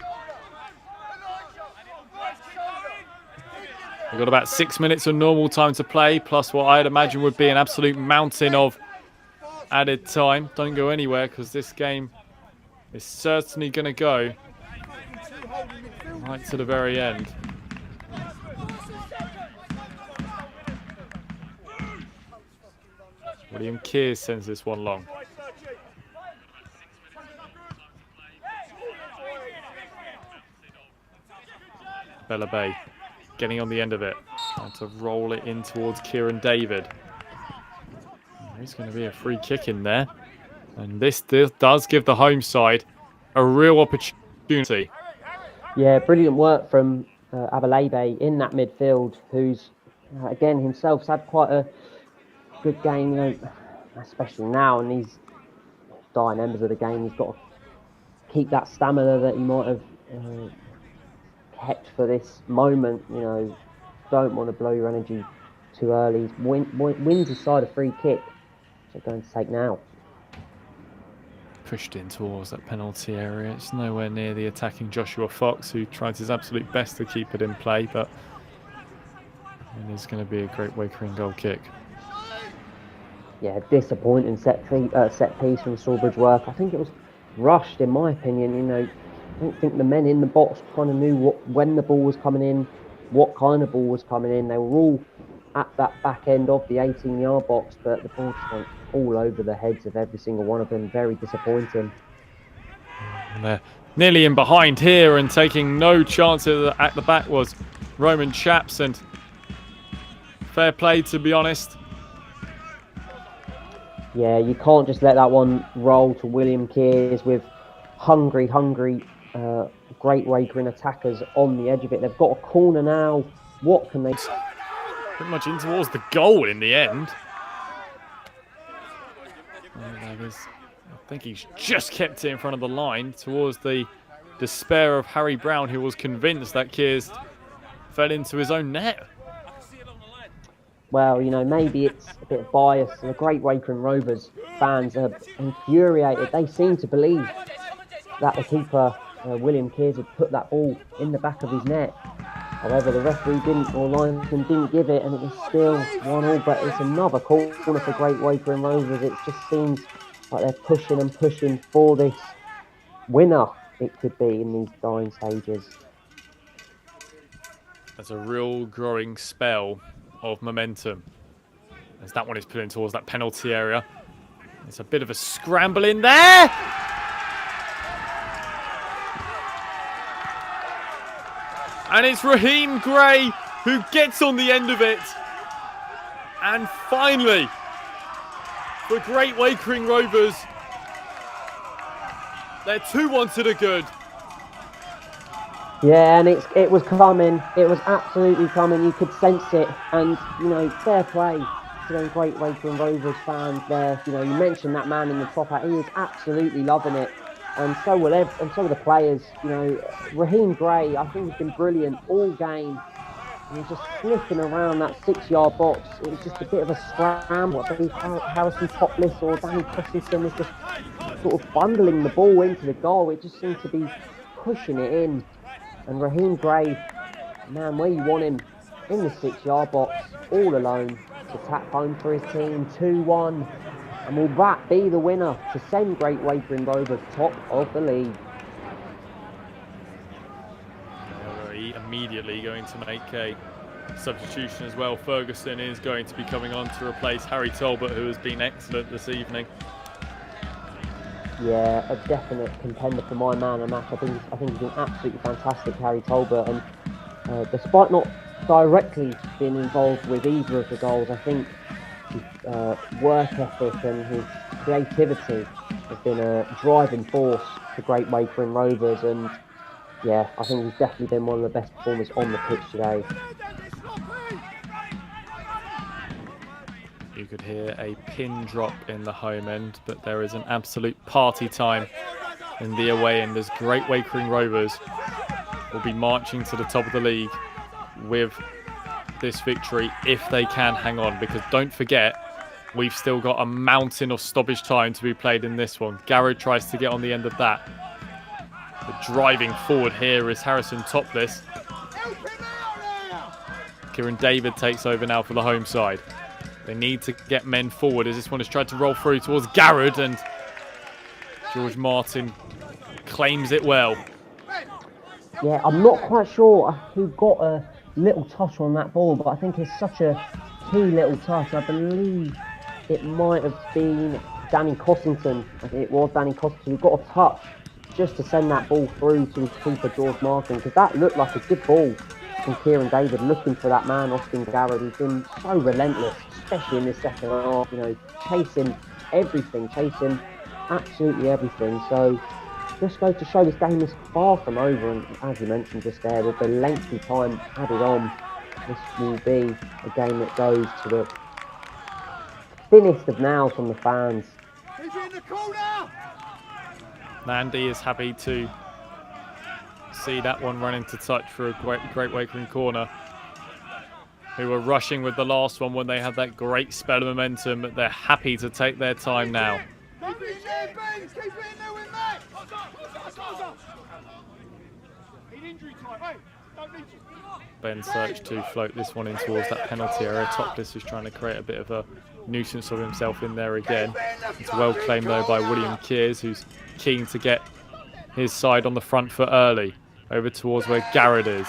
We've got about 6 minutes of normal time to play, plus what I'd imagine would be an absolute mountain of added time. Don't go anywhere, because this game is certainly going to go right to the very end. William Kears sends this one long. Bella Bay getting on the end of it, trying to roll it in towards Kieran David. There's going to be a free kick in there, and this does give the home side a real opportunity. Yeah, brilliant work from Abalebe in that midfield, who's again himself's had quite a good game, especially now in these dying embers of the game. He's got to keep that stamina that he might have kept for this moment. Don't want to blow your energy too early. Wins his side a free kick, so going to take now. Pushed in towards that penalty area. It's nowhere near the attacking Joshua Fox, who tried his absolute best to keep it in play, but it is going to be a Great Wakering goal kick. Yeah, disappointing set piece from Sawbridgeworth. I think it was rushed, in my opinion. I don't think the men in the box kind of knew when the ball was coming in, what kind of ball was coming in. They were all at that back end of the 18-yard box, but the ball just went all over the heads of every single one of them. Very disappointing. And they're nearly in behind here, and taking no chance at the back was Roman Chaps, and fair play, to be honest. Yeah, you can't just let that one roll to William Kears with hungry Great Wakering attackers on the edge of it. They've got a corner now. What can they... Pretty much in towards the goal in the end. I think he's just kept it in front of the line, towards the despair of Harry Brown, who was convinced that Kears fell into his own net. Well, maybe it's a bit of bias. The Great Wakering Rovers fans are infuriated. They seem to believe that the keeper, William Kears, had put that ball in the back of his net. However, the referee linesman didn't give it, and it was still 1-1. But it's another corner for Great Wakering Rovers. It just seems like they're pushing and pushing for this winner, it could be, in these dying stages. That's a real growing spell of momentum, as that one is put in towards that penalty area. There's a bit of a scramble in there. And it's Raheem Gray who gets on the end of it. And finally, the Great Wakering Rovers, they're 2-1 to the good. Yeah, and it was coming. It was absolutely coming. You could sense it. And, fair play to those Great Wakering Rovers fans there. You mentioned that man in the top hat. He is absolutely loving it. And so were the players. Raheem Gray, I think, has been brilliant all game. He was just sniffing around that 6-yard box. It was just a bit of a scramble. I believe Harrison Topless or Danny Christensen was just sort of bundling the ball into the goal. It just seemed to be pushing it in. And Raheem Gray, man, where you want him, in the 6-yard box, all alone, to tap home for his team, 2-1. And will that be the winner to send Great Wakering Rovers top of the league? They're immediately going to make a substitution as well. Ferguson is going to be coming on to replace Harry Talbot, who has been excellent this evening. Yeah, a definite contender for my man of the match. I think he's been absolutely fantastic, Harry Talbot. And despite not directly being involved with either of the goals, I think his work ethic and his creativity has been a driving force for Great Wakering Rovers, and yeah, I think he's definitely been one of the best performers on the pitch today. You could hear a pin drop in the home end, but there is an absolute party time in the away end as Great Wakering Rovers will be marching to the top of the league with this victory if they can hang on, because don't forget, we've still got a mountain of stoppage time to be played in this one. Garrod tries to get on the end of that. But driving forward here is Harrison Topless. Kieran David takes over now for the home side. They need to get men forward as this one has tried to roll through towards Garrod, and George Martin claims it well. Yeah, I'm not quite sure who got a little touch on that ball, but I think it's such a key little touch. I believe it might have been Danny Cossington. I think it was Danny Cossington who got a touch just to send that ball through to his keeper, George Martin, because that looked like a good ball from Kieran David, looking for that man, Austin Garrod, who's been so relentless, especially in this second half, you know, chasing everything, chasing absolutely everything. So just goes to show this game is far from over, and as you mentioned just there, with the lengthy time added on, this will be a game that goes to the thinnest of nails from the fans. He's in the corner! Nandy is happy to see that one run into touch for a Great Wakering corner, who were rushing with the last one when they had that great spell of momentum, but they're happy to take their time now. Keep it in there, Ben! Keep it in there with Matt! In injury time, hey! Don't need you. Ben searched to float this one in towards that penalty area. Topless is trying to create a bit of a nuisance of himself in there again. It's well claimed though by William Kears, who's keen to get his side on the front foot early, over towards where Garrod is.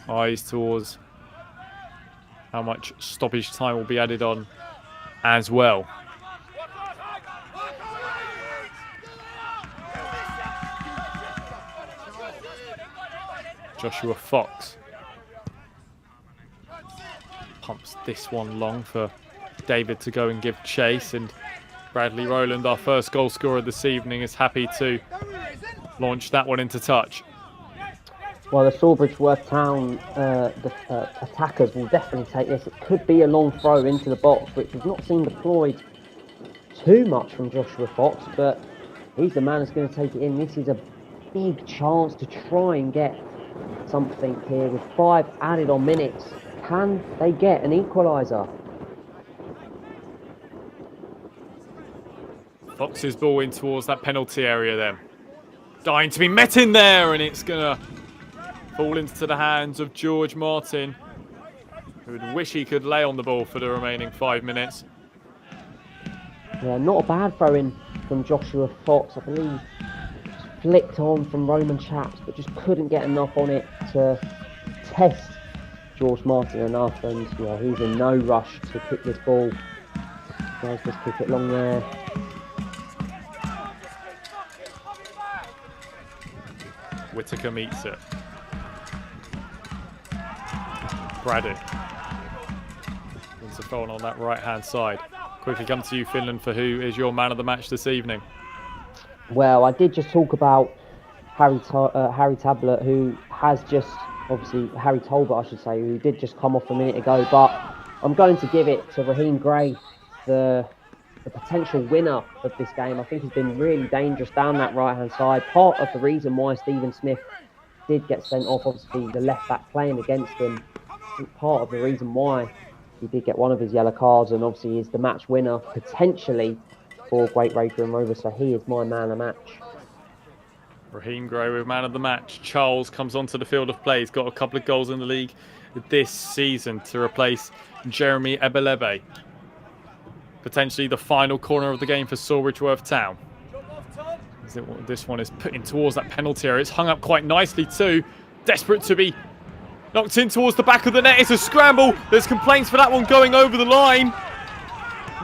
Eyes towards how much stoppage time will be added on as well. Joshua Fox pumps this one long for David to go and give chase, and Bradley Rowland, our first goal scorer this evening, is happy to launch that one into touch. Well, the Sawbridgeworth Town attackers will definitely take this. It could be a long throw into the box, which we've not seen deployed too much from Joshua Fox, but he's the man that's going to take it in. This is a big chance to try and get something here with 5 added on minutes. Can they get an equaliser? Fox's ball in towards that penalty area then. Dying to be met in there, and it's going to fall into the hands of George Martin, who would wish he could lay on the ball for the remaining 5 minutes. Yeah, not a bad throw-in from Joshua Fox. I believe flicked on from Roman Chaps, but just couldn't get enough on it to test George Martin enough, and yeah, he's in no rush to kick this ball. Guys, just kick it long there. Whittaker meets it. Braddock wins the throw on that right-hand side. Quickly come to you, Finland, for who is your man of the match this evening. Well, I did just talk about Harry Tablet, who has just, obviously, Harry Talbot, I should say, who did just come off a minute ago, but I'm going to give it to Raheem Gray, the potential winner of this game. I think he's been really dangerous down that right-hand side. Part of the reason why Stephen Smith did get sent off, obviously, the left-back playing against him, I think part of the reason why he did get one of his yellow cards, and obviously is the match winner, potentially, for Great Wakering Rovers, so he is my man of the match. Raheem Gray with man of the match. Charles comes onto the field of play. He's got a couple of goals in the league this season to replace Jeremy Ebelebe. Potentially the final corner of the game for Sawbridgeworth Town. This one is put in towards that penalty area. It's hung up quite nicely too. Desperate to be knocked in towards the back of the net. It's a scramble. There's complaints for that one going over the line.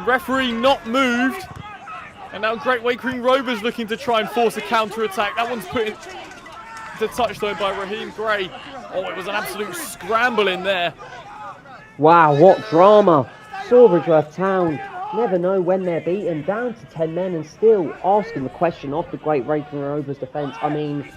Referee not moved. And now Great Wakering Rovers looking to try and force a counter-attack. That one's put into touch though by Raheem Gray. Oh, it was an absolute scramble in there. Wow, what drama. Sawbridgeworth Town never know when they're beaten, down to 10 men and still asking the question of the great Wakering Rovers defence. I mean,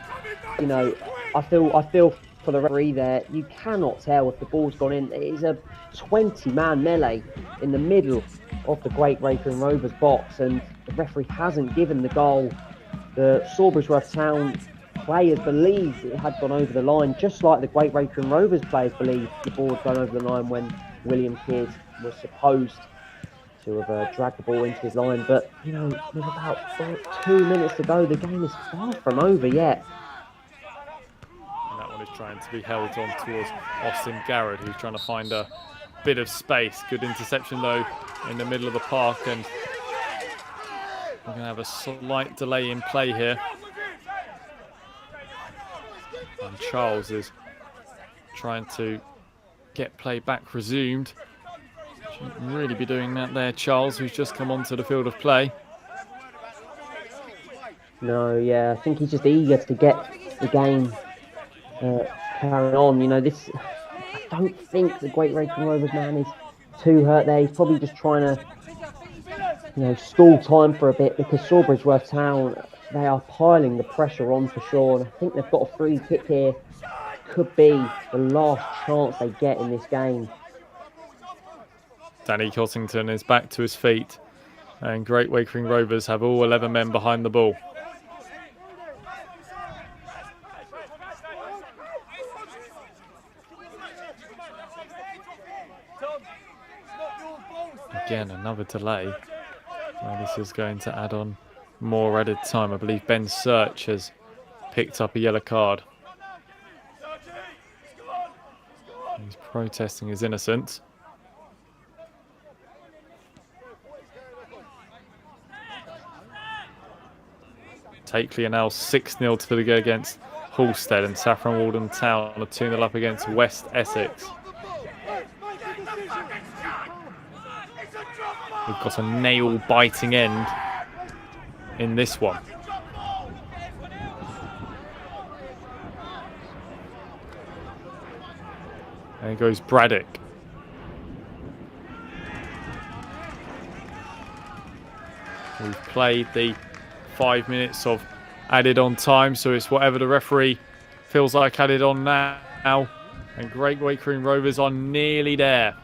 you know, I feel for the referee there. You cannot tell if the ball's gone in. It is a 20-man melee in the middle of the great Wakering Rovers box, and the referee hasn't given the goal. The Sawbridgeworth Town players believed it had gone over the line, just like the great Wakering Rovers players believed the ball had gone over the line when William Kears was supposed to have dragged the ball into his line. But, you know, with about 2 minutes to go, the game is far from over yet. And that one is trying to be held on towards Austin Garrett, who's trying to find a bit of space. Good interception, though, in the middle of the park. And we're going to have a slight delay in play here. And Charles is trying to get play back resumed. Shouldn't really be doing that there, Charles, who's just come onto the field of play. No, yeah, I think he's just eager to get the game carrying on. You know, I don't think the great Wakering Rovers man is too hurt there. He's probably just trying to, you know, stall time for a bit, because Sawbridgeworth Town, they are piling the pressure on for sure. And I think they've got a free kick here. Could be the last chance they get in this game. Danny Cossington is back to his feet, and Great Wakering Rovers have all 11 men behind the ball. Again, another delay. Well, this is going to add on more added time. I believe Ben Search has picked up a yellow card. He's protesting his innocence. Takeley are now 6-0 to the go against Halstead, and Saffron Walden Town are 2-0 up against West Essex. We've got a nail-biting end in this one. There goes Braddock. We've played the 5 minutes of added on time, so it's whatever the referee feels like added on now. And Great Wakering Rovers are nearly there.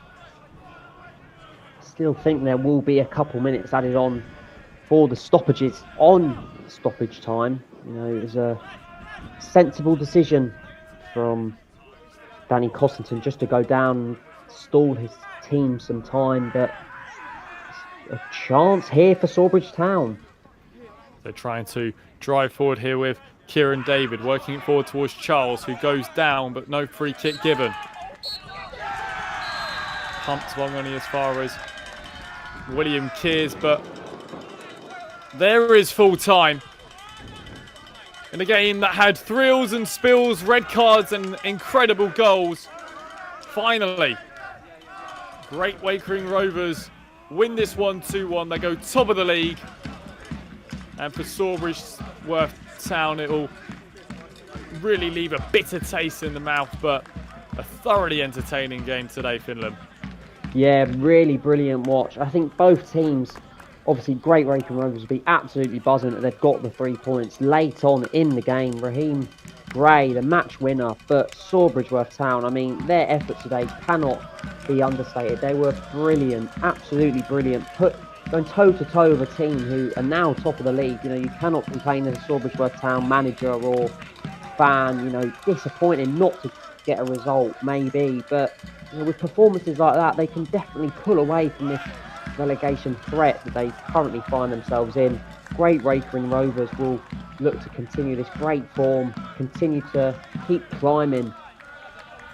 Still think there will be a couple minutes added on for the stoppages on stoppage time. You know, it was a sensible decision from Danny Cossington just to go down and stall his team some time, but a chance here for Sawbridge Town. They're trying to drive forward here with Kieran David, working it forward towards Charles, who goes down, but no free kick given. Pumped along only as far as William Kears, but there is full time in a game that had thrills and spills, red cards and incredible goals. Finally, Great Wakering Rovers win this one 2-1. They go top of the league, and for Sawbridgeworth Town it will really leave a bitter taste in the mouth, but a thoroughly entertaining game today, Finland. Yeah, really brilliant watch. I think both teams, obviously Great Wakering Rovers, will be absolutely buzzing that they've got the 3 points late on in the game. Raheem Gray, the match winner, but Sawbridgeworth Town, I mean, their effort today cannot be understated. They were brilliant, absolutely brilliant. Going toe-to-toe with a team who are now top of the league. You know, you cannot complain as a Sawbridgeworth Town manager or fan. You know, disappointing not to get a result, maybe, but you know, with performances like that, they can definitely pull away from this relegation threat that they currently find themselves in. Great Wakering Rovers will look to continue this great form, continue to keep climbing,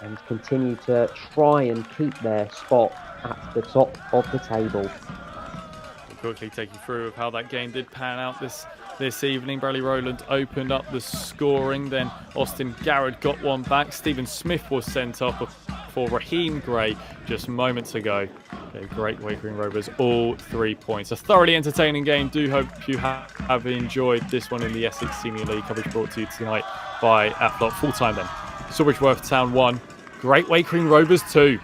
and continue to try and keep their spot at the top of the table. We'll quickly take you through of how that game did pan out this evening. Bradley Rowland opened up the scoring, then Austin Garrett got one back. Stephen Smith was sent off for Raheem Gray just moments ago. Okay, Great Wakering Rovers all 3 points. A thoroughly entertaining game. Do hope you have enjoyed this one in the Essex Senior League. Coverage brought to you tonight by Athlot. Full time then. Sawbridgeworth Town 1, Great Wakering Rovers 2.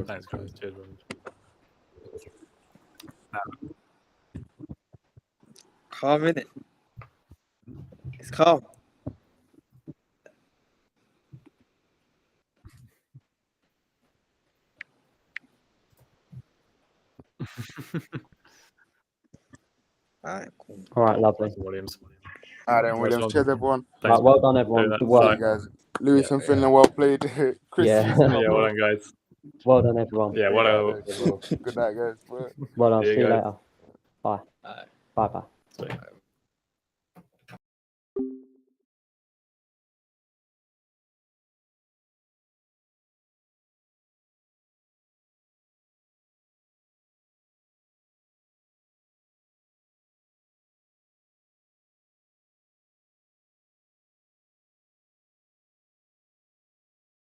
Thanks, guys. Cheers, Williams. Calm, innit? It's calm. Alright, cool. All right, lovely. Williams. All right, then, Williams. Cheers, everyone. Right, well done, everyone. Doing that. Good work. See you guys. Lewis and Finland, well played. Chris, Yeah. Yeah, well done, guys. Well done, everyone. Yeah, what a Good night, guys. Bye. Well done. There you See you go. later. Bye. Bye. Bye. Sweet.